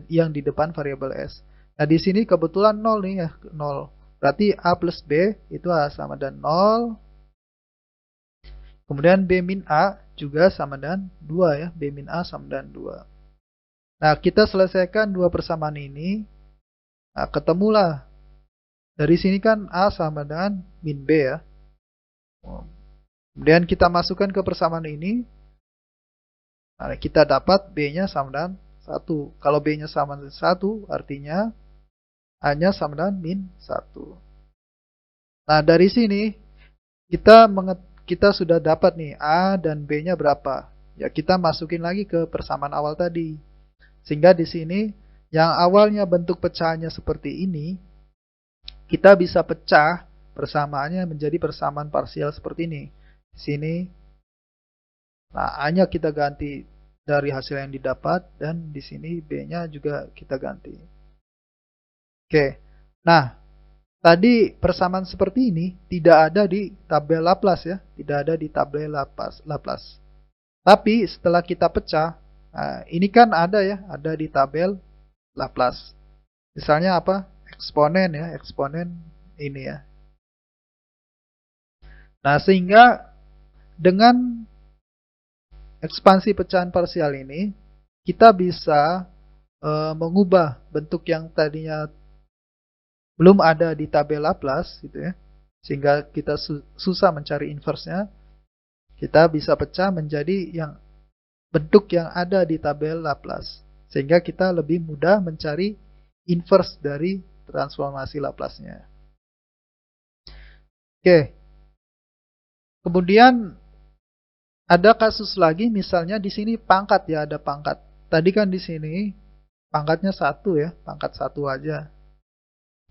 yang di depan variabel S. Nah, di sini kebetulan 0 nih ya, 0. Berarti A plus B itu sama dengan 0. Kemudian B min A juga sama dengan 2 ya. B min A sama dengan 2. Nah, kita selesaikan dua persamaan ini. Nah, ketemulah. Dari sini kan A sama dengan min B ya. Kemudian kita masukkan ke persamaan ini. Nah, kita dapat B-nya sama dengan 1. Kalau B-nya sama dengan 1, artinya A-nya sama dengan min 1. Nah, dari sini kita sudah dapat nih A dan B-nya berapa. Ya, kita masukin lagi ke persamaan awal tadi. Sehingga di sini yang awalnya bentuk pecahannya seperti ini, kita bisa pecah persamaannya menjadi persamaan parsial seperti ini. Di sini, nah A-nya kita ganti dari hasil yang didapat, dan di sini B-nya juga kita ganti. Oke, nah tadi persamaan seperti ini tidak ada di tabel Laplace ya, tidak ada di tabel Laplace. Tapi setelah kita pecah, nah, ini kan ada ya, ada di tabel Laplace. Misalnya apa? Eksponen ya, eksponen ini ya. Nah, sehingga dengan ekspansi pecahan parsial ini, kita bisa mengubah bentuk yang tadinya belum ada di tabel Laplace gitu ya. Sehingga kita susah mencari inverse-nya. Kita bisa pecah menjadi yang bentuk yang ada di tabel Laplace. Sehingga kita lebih mudah mencari inverse dari transformasi Laplace-nya. Oke. Kemudian ada kasus lagi, misalnya di sini pangkat ya, ada pangkat. Tadi kan di sini pangkatnya 1 ya, pangkat 1 aja.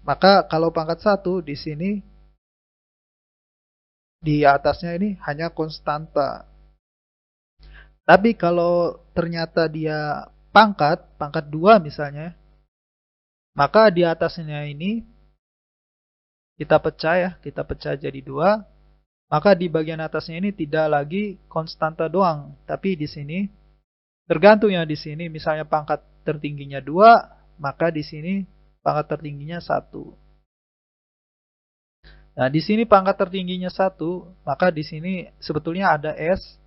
Maka kalau pangkat 1 di sini di atasnya ini hanya konstanta. Tapi kalau ternyata dia pangkat 2 misalnya, maka di atasnya ini kita pecah ya, kita pecah jadi 2, maka di bagian atasnya ini tidak lagi konstanta doang, tapi di sini tergantung ya, di sini misalnya pangkat tertingginya 2, maka di sini pangkat tertingginya 1. Nah, di sini pangkat tertingginya 1, maka di sini sebetulnya ada S,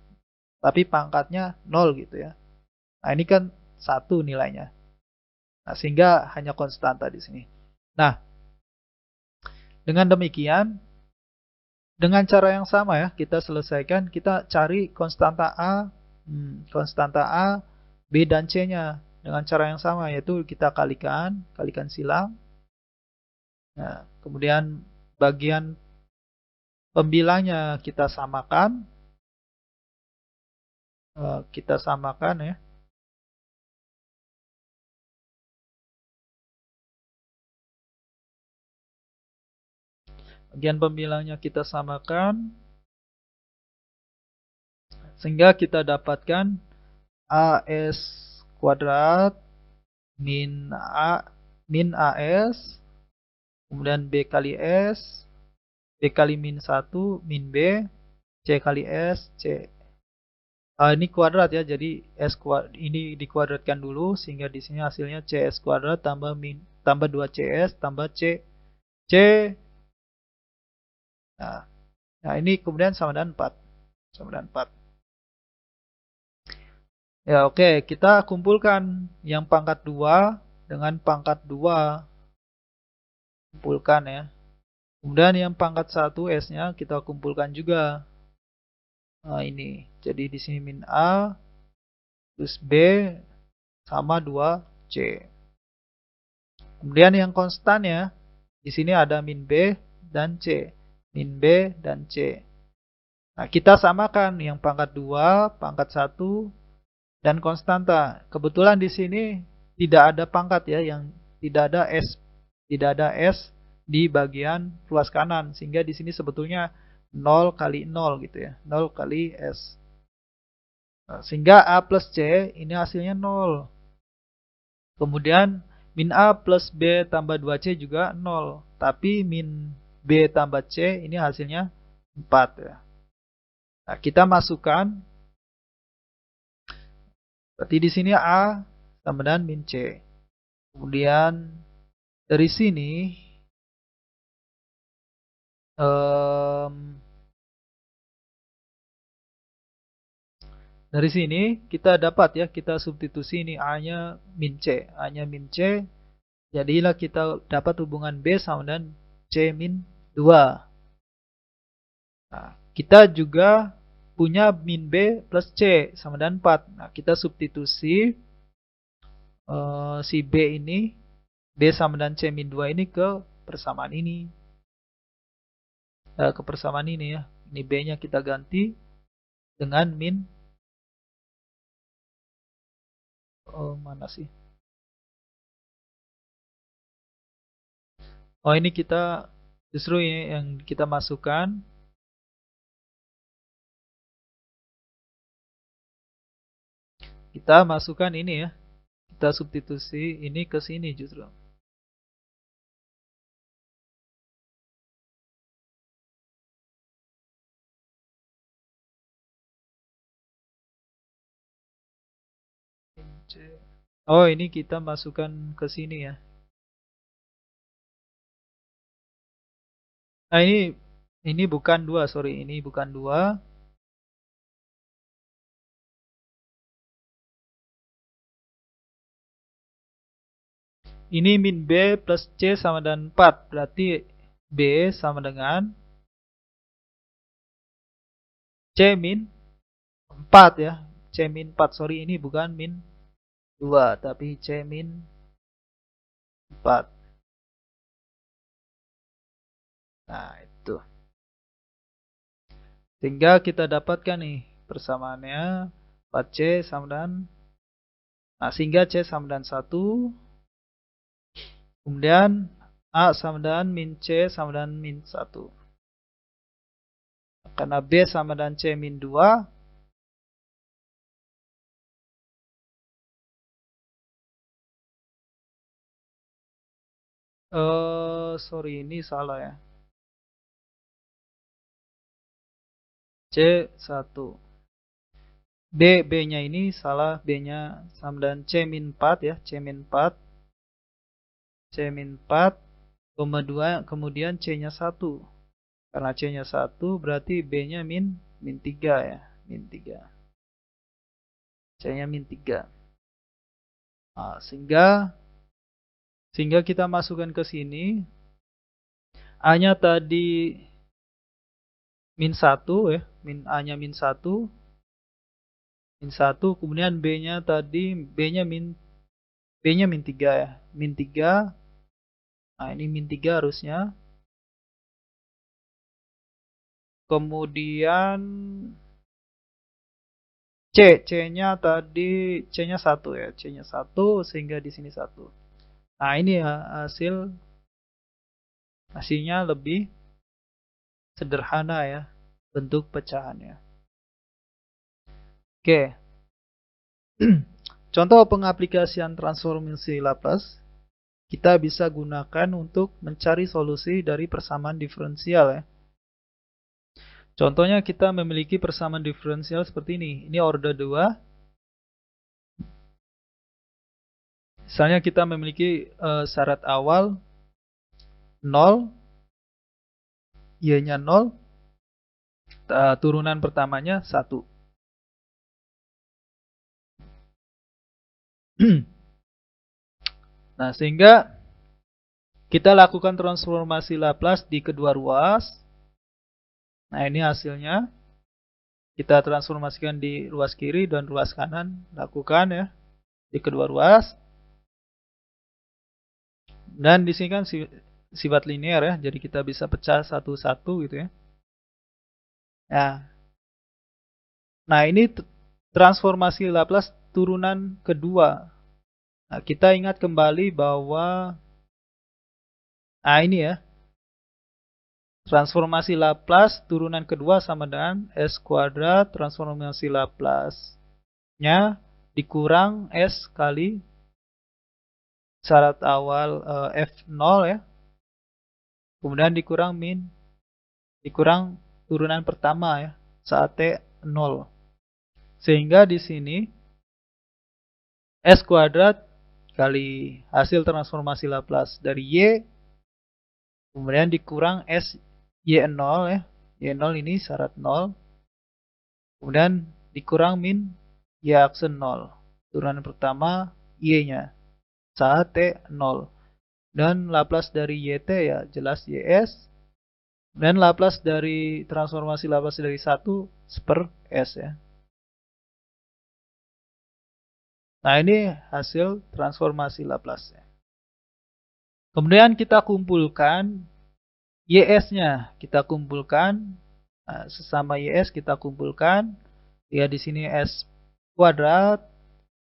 tapi pangkatnya 0 gitu ya. Nah, ini kan 1 nilainya. Nah, sehingga hanya konstanta di sini. Nah, dengan demikian, dengan cara yang sama ya, kita selesaikan, kita cari konstanta A, B dan C-nya dengan cara yang sama, yaitu kita kalikan silang. Nah, kemudian bagian pembilangnya kita samakan, ya. Bagian pembilangnya kita samakan, sehingga kita dapatkan AS kuadrat min AS, kemudian B kali S, B kali min 1, min B, C kali S, C. Ini kuadrat ya, jadi ini dikuadratkan dulu, sehingga di sini hasilnya CS kuadrat tambah 2CS tambah C. Nah, ini kemudian sama dengan 4. Sama dengan 4. Ya, oke, kita kumpulkan yang pangkat 2 dengan pangkat 2. Kumpulkan ya. Kemudian yang pangkat 1 S-nya kita kumpulkan juga. Nah, ini. Jadi di sini min A plus B sama 2C. Kemudian yang konstannya di sini ada min B dan C. Min B dan C. Nah, kita samakan yang pangkat 2, pangkat 1 dan konstanta. Kebetulan di sini tidak ada pangkat ya, yang tidak ada S. Tidak ada S di bagian ruas kanan, sehingga di sini sebetulnya 0 kali 0 gitu ya. 0 kali S. Nah, sehingga A plus C ini hasilnya 0. Kemudian min A plus B tambah 2C juga 0. Tapi min B tambah C ini hasilnya 4 ya. Nah, kita masukkan. Berarti di sini A sama dengan min C. Kemudian dari sini kita dapat ya, kita substitusi ini A-nya min C. A-nya min C. Jadilah kita dapat hubungan B sama dengan C min 2. Nah, kita juga punya min B plus C sama dengan 4. Nah, kita substitusi si B ini, B sama dengan C min 2 ini ke persamaan ini. Ke persamaan ini ya. Ini B-nya kita ganti dengan min. Mana sih? Ini kita justru ini yang kita masukkan. Kita masukkan ini ya. Kita substitusi ini ke sini justru. Ini kita masukkan ke sini ya. Nah, ini bukan 2, sorry. Ini bukan 2. Ini min B plus C sama dengan 4. Berarti B sama dengan C min 4 ya. C min 4. Sorry, ini bukan min 2. Tapi C min 4. Nah, itu. Sehingga kita dapatkan nih persamaannya 4C sama dengan, nah, sehingga C sama dengan 1. Kemudian A sama dengan min C sama dengan min 1. Karena B sama dengan C min 2. Sorry, ini salah ya. C1. B-nya ini salah, B-nya sama dan C-4 ya, C-4. C-4, koma 2, kemudian C-nya 1. Karena C-nya 1 berarti B-nya min 3 ya, min 3. C-nya min 3. Nah, sehingga kita masukkan ke sini. A-nya tadi min 1 ya, A-nya min 1. Min 1, kemudian B-nya tadi B-nya min 3 ya. Min 3. Nah, ini min 3 harusnya. Kemudian C-nya tadi C-nya 1 ya. C-nya 1 sehingga di sini 1. Nah, ini ya hasilnya lebih sederhana ya bentuk pecahannya. Oke. Contoh pengaplikasian transformasi Laplace kita bisa gunakan untuk mencari solusi dari persamaan diferensial ya. Contohnya kita memiliki persamaan diferensial seperti ini. Ini order 2. Misalnya kita memiliki syarat awal 0, Y-nya 0, turunan pertamanya 1. Nah, sehingga kita lakukan transformasi Laplace di kedua ruas. Nah, ini hasilnya. Kita transformasikan di ruas kiri dan ruas kanan. Lakukan ya di kedua ruas. Dan di sini kan sifat linear ya. Jadi kita bisa pecah satu-satu gitu ya. Nah, ini transformasi Laplace turunan kedua. Nah, kita ingat kembali bahwa ini ya. Transformasi Laplace turunan kedua sama dengan S kuadrat transformasi Laplace-nya dikurang S kali syarat awal F0 ya. Kemudian dikurang turunan pertama ya saat T 0. Sehingga di sini S kuadrat kali hasil transformasi Laplace dari Y kemudian dikurang S Y0 ya. Y0 ini syarat 0. Kemudian dikurang min Y aksen 0. Turunan pertama Y-nya saat T 0. Dan Laplace dari YT ya jelas YS. Dan Laplace dari transformasi Laplace dari 1 per S ya. Nah, ini hasil transformasi Laplace. Kemudian kita kumpulkan YS-nya. Kita kumpulkan sesama YS kita kumpulkan. Ya di sini S kuadrat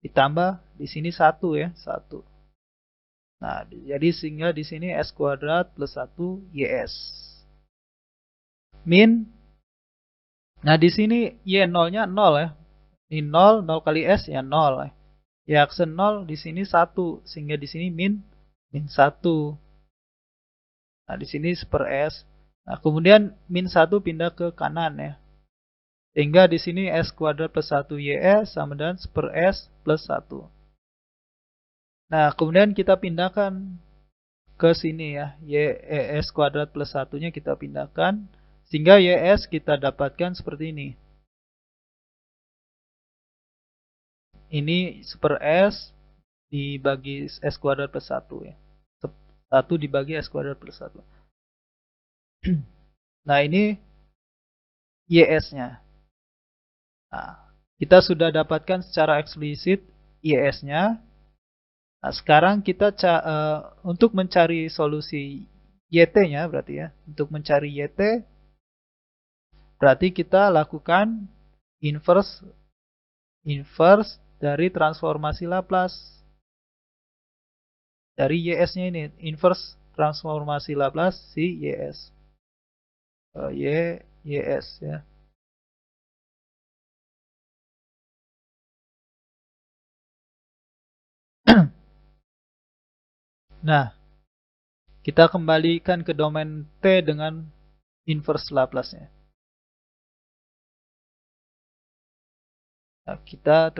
ditambah di sini 1 ya, 1. Nah, jadi sehingga di sini S kuadrat plus 1 YS. Min. Nah, di sini Y0-nya 0 ya. Ini 0, 0 kali S ya 0 ya. Y aksen 0 di sini 1 sehingga di sini min 1. Nah, di sini per S. Nah, kemudian min 1 pindah ke kanan ya. Sehingga di sini S kuadrat plus 1 YS sama dengan per S plus 1. Nah, kemudian kita pindahkan ke sini ya. YS kuadrat plus 1-nya kita pindahkan. Sehingga YS kita dapatkan seperti ini. Ini per S dibagi S kuadrat plus 1 ya. 1 dibagi S kuadrat plus 1. Nah, ini YS-nya. Nah, kita sudah dapatkan secara eksplisit YS-nya. Nah, sekarang kita untuk mencari solusi YT-nya berarti ya. Untuk mencari YT berarti kita lakukan inverse dari transformasi Laplace. Dari YS-nya ini inverse transformasi Laplace si YS. YS ya. Nah, kita kembalikan ke domain T dengan inverse Laplace-nya. Nah, kita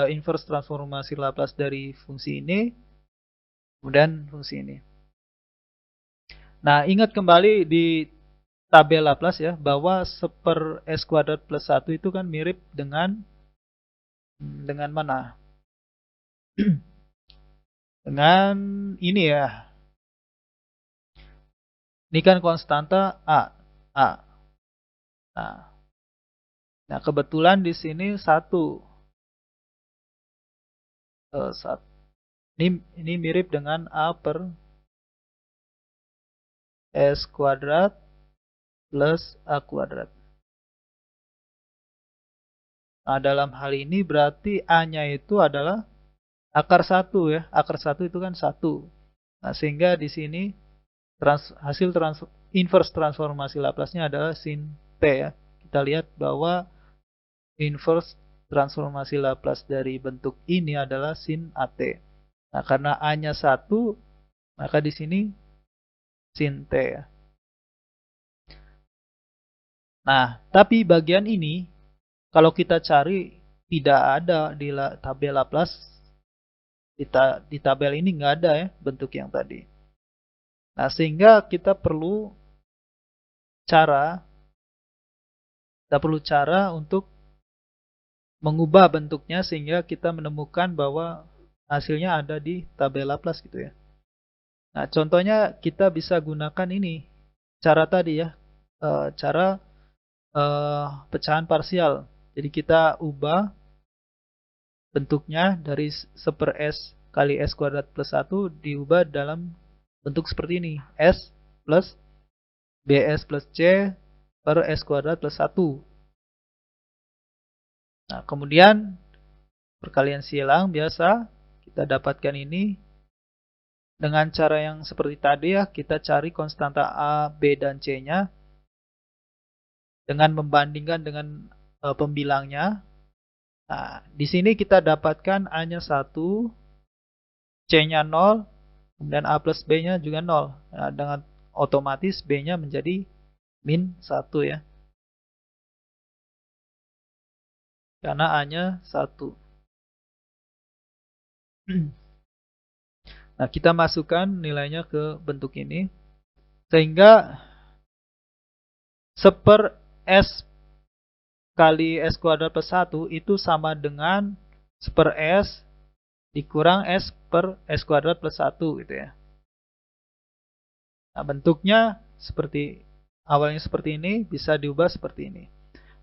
inverse transformasi Laplace dari fungsi ini, kemudian fungsi ini. Nah, ingat kembali di tabel Laplace ya, bahwa 1/s² plus 1 itu kan mirip dengan mana? Dengan ini ya. Ini kan konstanta A. Nah, kebetulan di sini 1. Ini mirip dengan A per S kuadrat plus A kuadrat. Nah, dalam hal ini berarti A-nya itu adalah akar 1 ya. Akar 1 itu kan 1. Nah, sehingga di sini hasil inverse transformasi Laplace-nya adalah sin T ya. Kita lihat bahwa inverse transformasi Laplace dari bentuk ini adalah sin AT. Nah, karena A-nya 1, maka di sini sin T ya. Nah, tapi bagian ini kalau kita cari tidak ada di tabel Laplace. Di tabel ini nggak ada ya bentuk yang tadi. Nah, sehingga kita perlu cara untuk mengubah bentuknya sehingga kita menemukan bahwa hasilnya ada di tabel Laplace gitu ya. Nah, contohnya kita bisa gunakan ini cara tadi ya, cara pecahan parsial. Jadi kita ubah bentuknya dari 1/s kali s kuadrat plus 1 diubah dalam bentuk seperti ini. S plus bs plus c per s kuadrat plus 1. Nah, kemudian perkalian silang biasa kita dapatkan ini dengan cara yang seperti tadi ya, kita cari konstanta A, B, dan C-nya dengan membandingkan dengan pembilangnya. Nah, di sini kita dapatkan A-nya 1, C-nya 0, kemudian A plus B-nya juga 0. Nah, dengan otomatis B-nya menjadi min 1 ya. Karena A-nya 1. Nah, kita masukkan nilainya ke bentuk ini. Sehingga 1/s kali s kuadrat plus 1 itu sama dengan 1/s dikurang s per s kuadrat plus 1 gitu ya. Nah, bentuknya seperti awalnya seperti ini, bisa diubah seperti ini.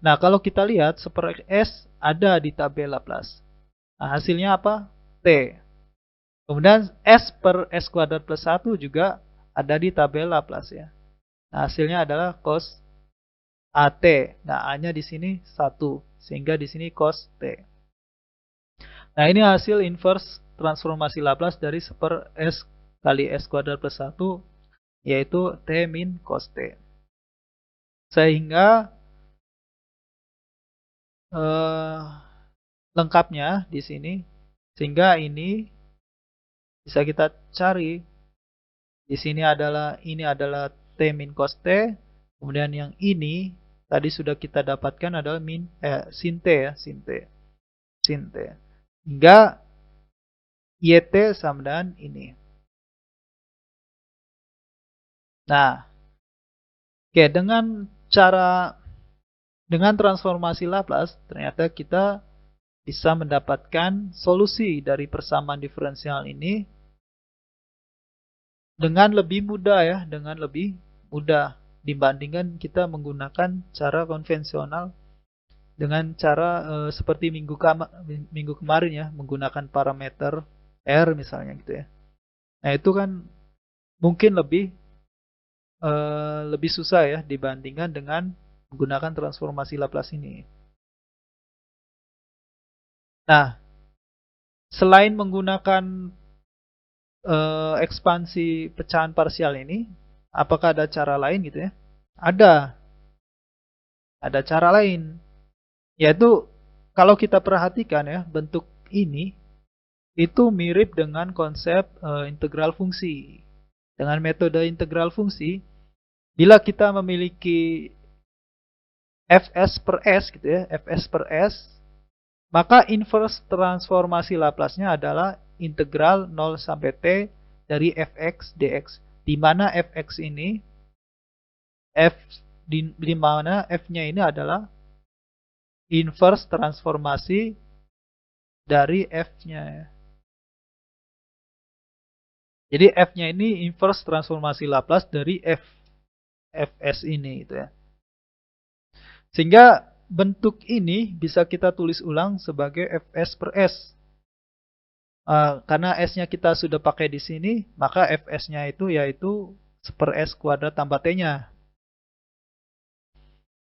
Nah, kalau kita lihat 1/s ada di tabel Laplace. Nah, hasilnya apa? T. Kemudian s per s kuadrat plus 1 juga ada di tabel Laplace ya. Nah, hasilnya adalah cos AT. Nah, A-nya di sini 1, sehingga di sini cos T. Nah, ini hasil inverse transformasi Laplace dari 1/s kali s kuadrat plus 1, yaitu T min cos T. Sehingga lengkapnya di sini, sehingga ini bisa kita cari. Di sini ini adalah T min cos T, kemudian yang ini tadi sudah kita dapatkan adalah sin T ya, sin T. Hingga YT sama dengan ini. Nah, oke, dengan transformasi Laplace ternyata kita bisa mendapatkan solusi dari persamaan diferensial ini dengan lebih mudah ya, dibandingkan kita menggunakan cara konvensional dengan cara seperti minggu kemarin ya, menggunakan parameter R misalnya gitu ya. Nah, itu kan mungkin lebih susah ya dibandingkan dengan menggunakan transformasi Laplace ini. Nah, selain menggunakan ekspansi pecahan parsial ini, apakah ada cara lain gitu ya? Ada cara lain, yaitu kalau kita perhatikan ya, bentuk ini itu mirip dengan konsep integral fungsi. Dengan metode integral fungsi, bila kita memiliki Fs per S gitu ya, Fs per S Maka inverse transformasi Laplace-nya adalah integral 0 sampai T dari fx dx. Di mana fx ini, di mana f-nya ini adalah inverse transformasi dari f-nya. Jadi f-nya ini inverse transformasi Laplace dari fs ini gitu ya. Sehingga bentuk ini bisa kita tulis ulang sebagai fs per s. Karena s-nya kita sudah pakai di sini, maka fs-nya itu yaitu per s kuadrat tambah t-nya.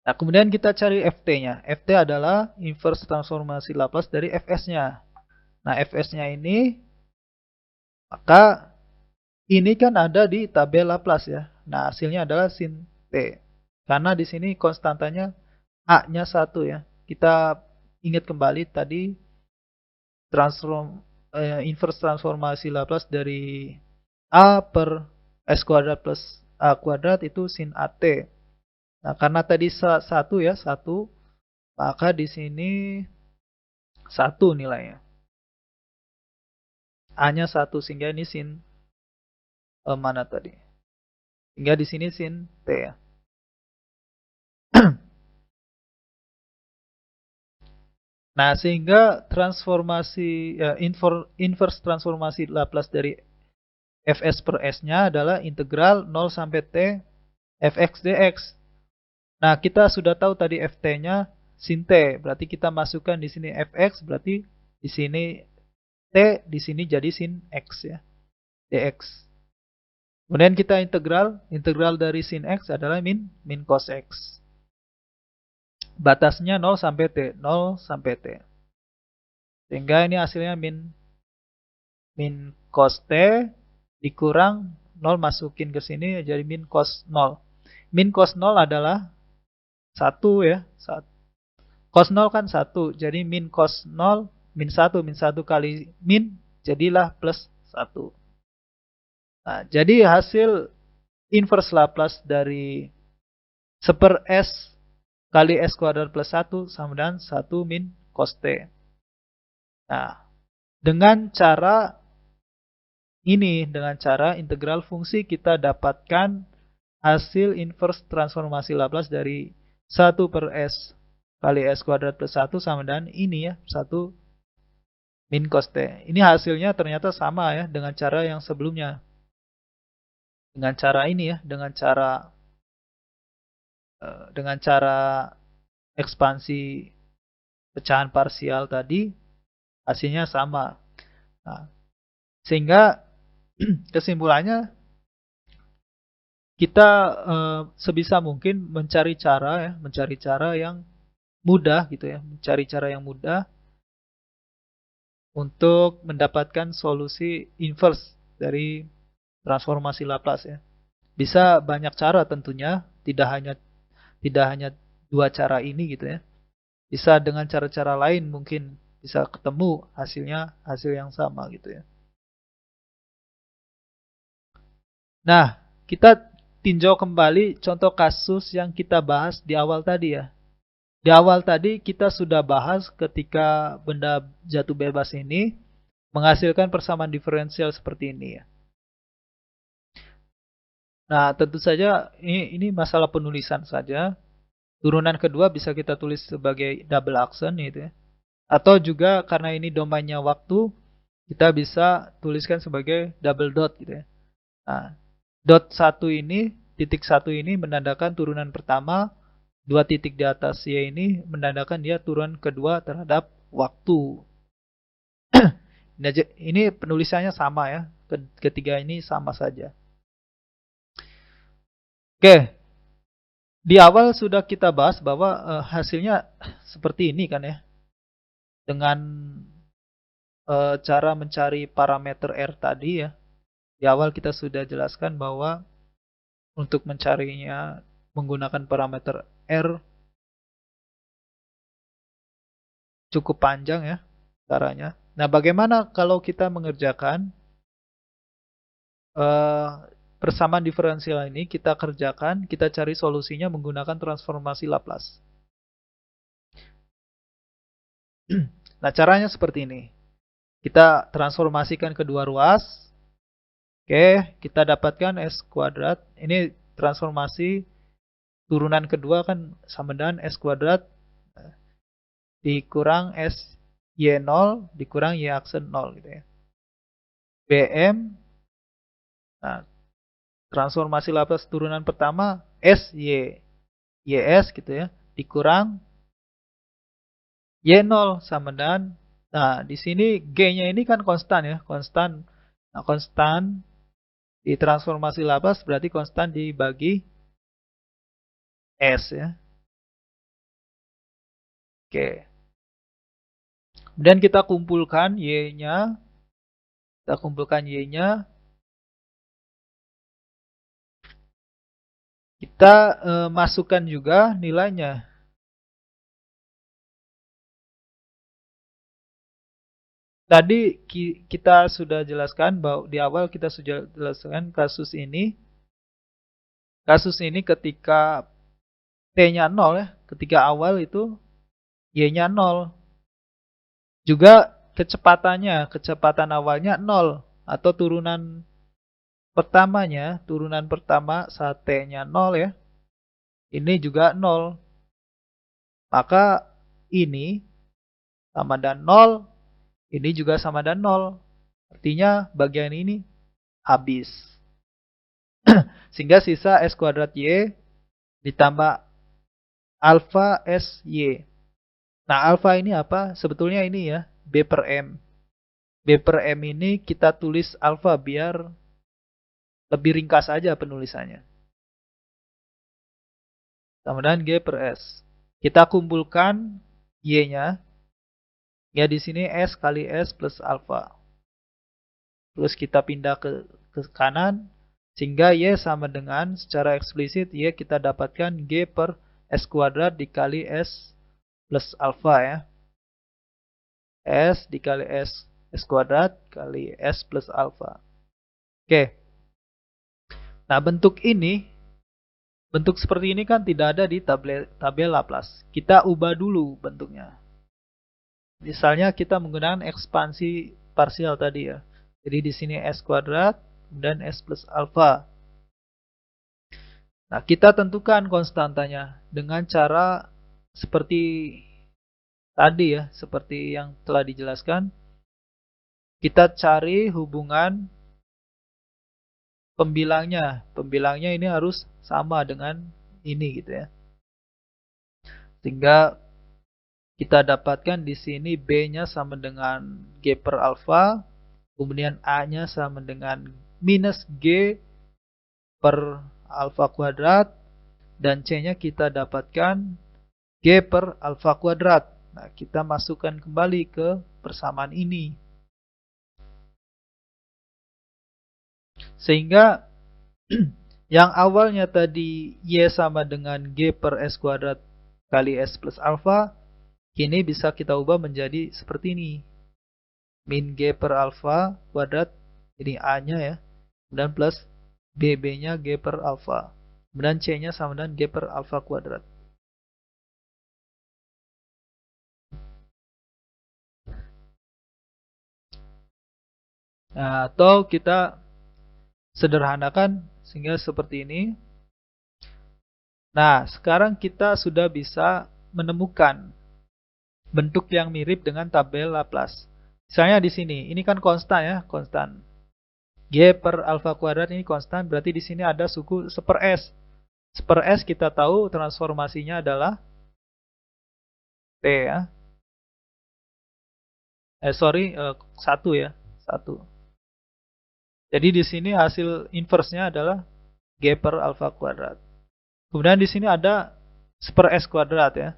Nah, kemudian kita cari ft-nya. Ft adalah inverse transformasi Laplace dari fs-nya. Nah, fs-nya ini, maka ini kan ada di tabel Laplace ya. Nah, hasilnya adalah sin t. Karena di sini konstantanya A-nya 1 ya. Kita ingat kembali tadi inverse transformasi Laplace dari A per S kuadrat plus A kuadrat itu sin AT. Nah, karena tadi 1 ya, 1, maka di sini 1 nilainya. A-nya 1 sehingga ini sin mana tadi? Sehingga di sini sin T ya. Nah, sehingga transformasi inverse transformasi Laplace dari fs per s-nya adalah integral 0 sampai t fx dx. Nah, kita sudah tahu tadi ft-nya sin t, berarti kita masukkan di sini fx, berarti di sini t, di sini jadi sin x ya, dx. Kemudian kita integral dari sin x adalah min cos x. Batasnya 0 sampai t, 0 sampai t. Sehingga ini hasilnya min cos t dikurang 0 masukin ke sini jadi min cos 0. Min cos 0 adalah 1 ya. Cos 0 kan 1. Jadi min cos 0 min 1 kali min jadilah plus 1. Nah, jadi hasil inverse Laplace dari 1 S kali S kuadrat plus 1 sama dengan 1 min cos T. Nah, dengan cara ini, dengan cara integral fungsi, kita dapatkan hasil inverse transformasi Laplace dari 1 per S kali S kuadrat plus 1 sama dengan ini ya, 1 min cos T. Ini hasilnya ternyata sama ya dengan cara yang sebelumnya. Dengan cara ini ya, dengan cara ekspansi pecahan parsial tadi, hasilnya sama. Nah, sehingga kesimpulannya kita sebisa mungkin mencari cara yang mudah gitu ya, mencari cara yang mudah untuk mendapatkan solusi inverse dari transformasi Laplace ya. Bisa banyak cara tentunya, tidak hanya dua cara ini gitu ya. Bisa dengan cara-cara lain mungkin bisa ketemu hasil yang sama gitu ya. Nah, kita tinjau kembali contoh kasus yang kita bahas di awal tadi ya. Di awal tadi kita sudah bahas ketika benda jatuh bebas ini menghasilkan persamaan diferensial seperti ini ya. Nah, tentu saja ini masalah penulisan saja. Turunan kedua bisa kita tulis sebagai double action gitu ya. Atau juga karena ini domainnya waktu, kita bisa tuliskan sebagai double dot gitu ya. Nah, dot 1 ini, titik 1 ini menandakan turunan pertama, 2 titik di atas Y ini menandakan dia turunan kedua terhadap waktu. Ini penulisannya sama ya, ketiga ini sama saja. Oke, di awal sudah kita bahas bahwa hasilnya seperti ini kan ya. Dengan cara mencari parameter R tadi ya. Di awal kita sudah jelaskan bahwa untuk mencarinya menggunakan parameter R cukup panjang ya caranya. Nah, bagaimana kalau kita mengerjakan persamaan diferensial ini, kita kerjakan, kita cari solusinya menggunakan transformasi Laplace. Nah, caranya seperti ini. Kita transformasikan kedua ruas. Oke, kita dapatkan S kuadrat. Ini transformasi turunan kedua kan sama dengan S kuadrat dikurang S Y0 dikurang Y aksen 0 gitu ya. BM, nah, transformasi Laplace turunan pertama S Y YS gitu ya, dikurang Y0 sama dengan, nah di sini G-nya ini kan konstan ya, konstan. Nah, konstan di transformasi Laplace berarti konstan dibagi S ya. Oke. Kemudian kita kumpulkan Y-nya. Kita kumpulkan Y-nya. Kita masukkan juga nilainya. Tadi kita sudah jelaskan bahwa di awal kita sudah jelaskan kasus ini. Kasus ini ketika T-nya 0 ya. Ketika awal itu Y-nya 0. Juga kecepatannya, kecepatan awalnya 0. Atau turunan pertamanya, turunan pertama saat T-nya 0 ya. Ini juga 0. Maka ini sama dengan 0. Ini juga sama dengan 0. Artinya bagian ini habis. Sehingga sisa S kuadrat Y ditambah alfa S Y. Nah, alfa ini apa? Sebetulnya ini ya, B per M. B per M ini kita tulis alfa biar lebih ringkas aja penulisannya. Sama dengan G per S. Kita kumpulkan Y-nya. Ya di sini S kali S plus alfa. Terus kita pindah ke kanan. Sehingga Y sama dengan secara eksplisit Y kita dapatkan G per S kuadrat dikali S plus alfa ya. S dikali S kuadrat kali S plus alfa. Oke. Nah bentuk ini, bentuk seperti ini kan tidak ada di tabel Laplace. Kita ubah dulu bentuknya. Misalnya kita menggunakan ekspansi parsial tadi ya. Jadi di sini S kuadrat dan S plus alfa. Nah, kita tentukan konstantanya dengan cara seperti tadi ya, seperti yang telah dijelaskan. Kita cari hubungan pembilangnya. Pembilangnya ini harus sama dengan ini gitu ya. Sehingga kita dapatkan di sini B-nya sama dengan G per alfa, kemudian A-nya sama dengan minus G per alfa kuadrat, dan C-nya kita dapatkan G per alfa kuadrat. Nah, kita masukkan kembali ke persamaan ini. Sehingga yang awalnya tadi Y sama dengan G per S kuadrat kali S plus alfa, kini bisa kita ubah menjadi seperti ini. Min G per alfa kuadrat, ini A-nya ya. Kemudian plus BB-nya G per alfa. Kemudian C-nya sama dengan G per alfa kuadrat. Nah, atau kita sederhanakan sehingga seperti ini. Nah, sekarang kita sudah bisa menemukan bentuk yang mirip dengan tabel Laplace. Misalnya di sini, ini kan konstan ya, konstan. G per alfa kuadrat ini konstan, berarti di sini ada suku 1/s. 1/s kita tahu transformasinya adalah T ya. Sorry, 1 ya, 1. Jadi di sini hasil inverse-nya adalah G per alfa kuadrat. Kemudian di sini ada 1/s kuadrat ya.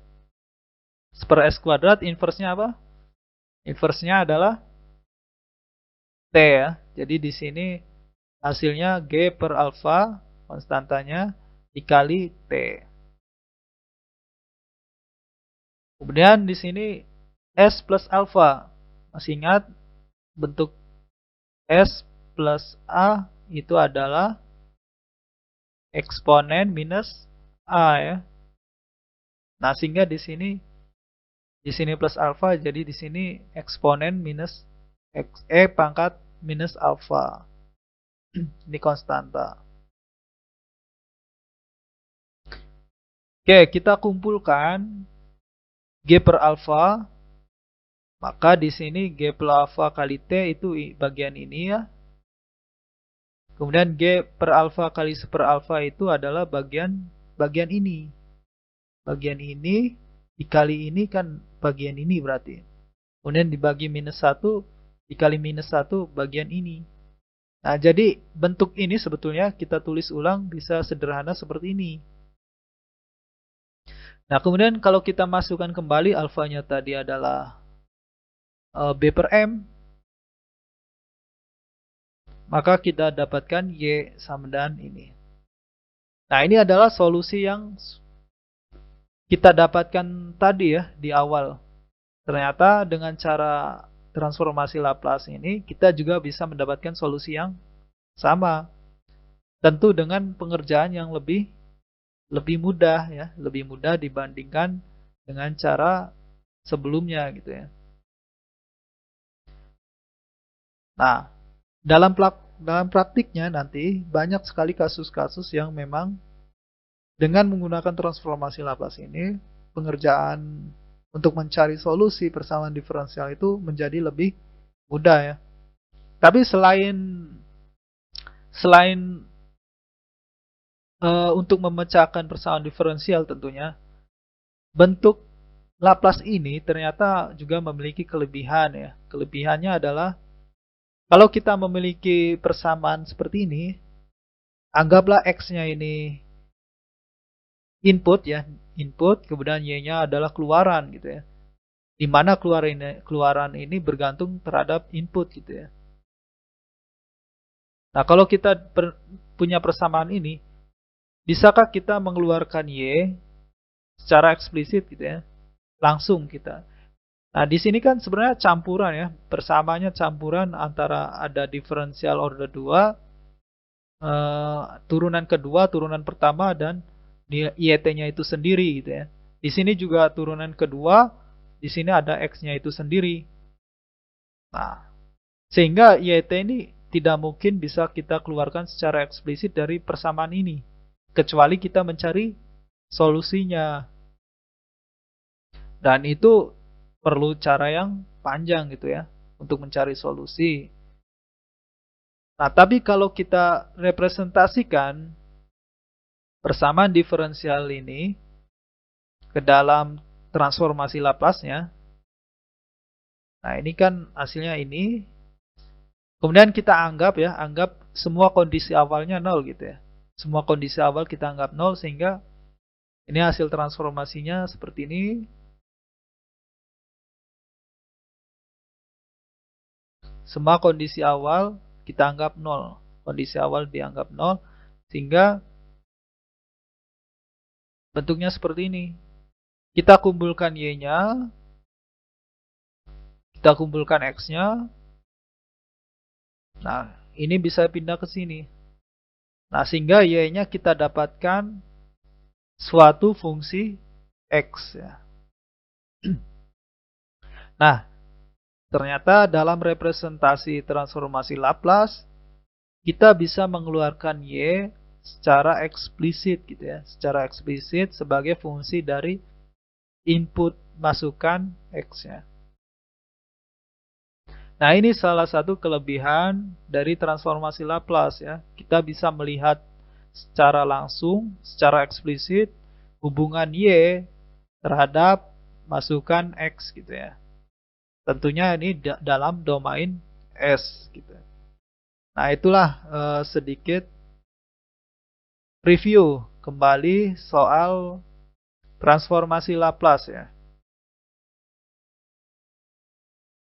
1/s kuadrat inverse-nya apa? Inverse-nya adalah T ya. Jadi di sini hasilnya G per alfa konstantanya dikali T. Kemudian di sini S plus alfa. Masih ingat bentuk S plus A itu adalah eksponen minus A ya. Nah, sehingga di sini Di sini plus alfa, jadi di sini eksponen minus e pangkat minus alfa. Ini konstanta. Oke, kita kumpulkan G per alfa. Maka di sini G per alfa kali T itu bagian ini ya. Kemudian G per alfa kali super alfa itu adalah bagian ini. Bagian ini dikali ini kan bagian ini berarti. Kemudian dibagi minus 1 dikali minus 1 bagian ini. Nah, jadi bentuk ini sebetulnya kita tulis ulang bisa sederhana seperti ini. Nah, kemudian kalau kita masukkan kembali alfanya tadi adalah B per M, maka kita dapatkan Y sama dengan ini. Nah, ini adalah solusi yang kita dapatkan tadi ya di awal. Ternyata dengan cara transformasi Laplace ini kita juga bisa mendapatkan solusi yang sama. Tentu dengan pengerjaan yang lebih mudah ya, lebih mudah dibandingkan dengan cara sebelumnya gitu ya. Nah, dalam praktiknya nanti banyak sekali kasus-kasus yang memang dengan menggunakan transformasi Laplace ini pengerjaan untuk mencari solusi persamaan diferensial itu menjadi lebih mudah ya. Tapi selain untuk memecahkan persamaan diferensial tentunya, bentuk Laplace ini ternyata juga memiliki kelebihan ya. Kelebihannya adalah kalau kita memiliki persamaan seperti ini, anggaplah X-nya ini input ya, input, kemudian Y-nya adalah keluaran gitu ya. Di mana keluaran ini bergantung terhadap input gitu ya. Nah, kalau kita punya persamaan ini, bisakah kita mengeluarkan Y secara eksplisit gitu ya? Langsung kita. Nah, di sini kan sebenarnya campuran ya. Persamaannya campuran antara ada diferensial order 2, turunan kedua, turunan pertama, dan YT-nya itu sendiri gitu ya. Di sini juga turunan kedua, di sini ada X-nya itu sendiri. Nah, sehingga YT ini tidak mungkin bisa kita keluarkan secara eksplisit dari persamaan ini. Kecuali kita mencari solusinya. Dan itu perlu cara yang panjang gitu ya untuk mencari solusi. Nah, tapi kalau kita representasikan persamaan diferensial ini ke dalam transformasi Laplace-nya, nah ini kan hasilnya ini. Kemudian kita anggap ya, anggap semua kondisi awalnya 0 gitu ya. Semua kondisi awal kita anggap 0 sehingga ini hasil transformasinya seperti ini. Semua kondisi awal kita anggap 0. Kondisi awal dianggap 0 sehingga bentuknya seperti ini. Kita kumpulkan Y-nya, kita kumpulkan X-nya. Nah, ini bisa pindah ke sini. Nah, sehingga Y-nya kita dapatkan suatu fungsi X ya. Nah, ternyata dalam representasi transformasi Laplace kita bisa mengeluarkan Y secara eksplisit gitu ya, secara eksplisit sebagai fungsi dari input masukan X-nya. Nah, ini salah satu kelebihan dari transformasi Laplace ya. Kita bisa melihat secara langsung, secara eksplisit hubungan Y terhadap masukan X gitu ya. Tentunya ini dalam domain S gitu. Nah, itulah sedikit review kembali soal transformasi Laplace ya.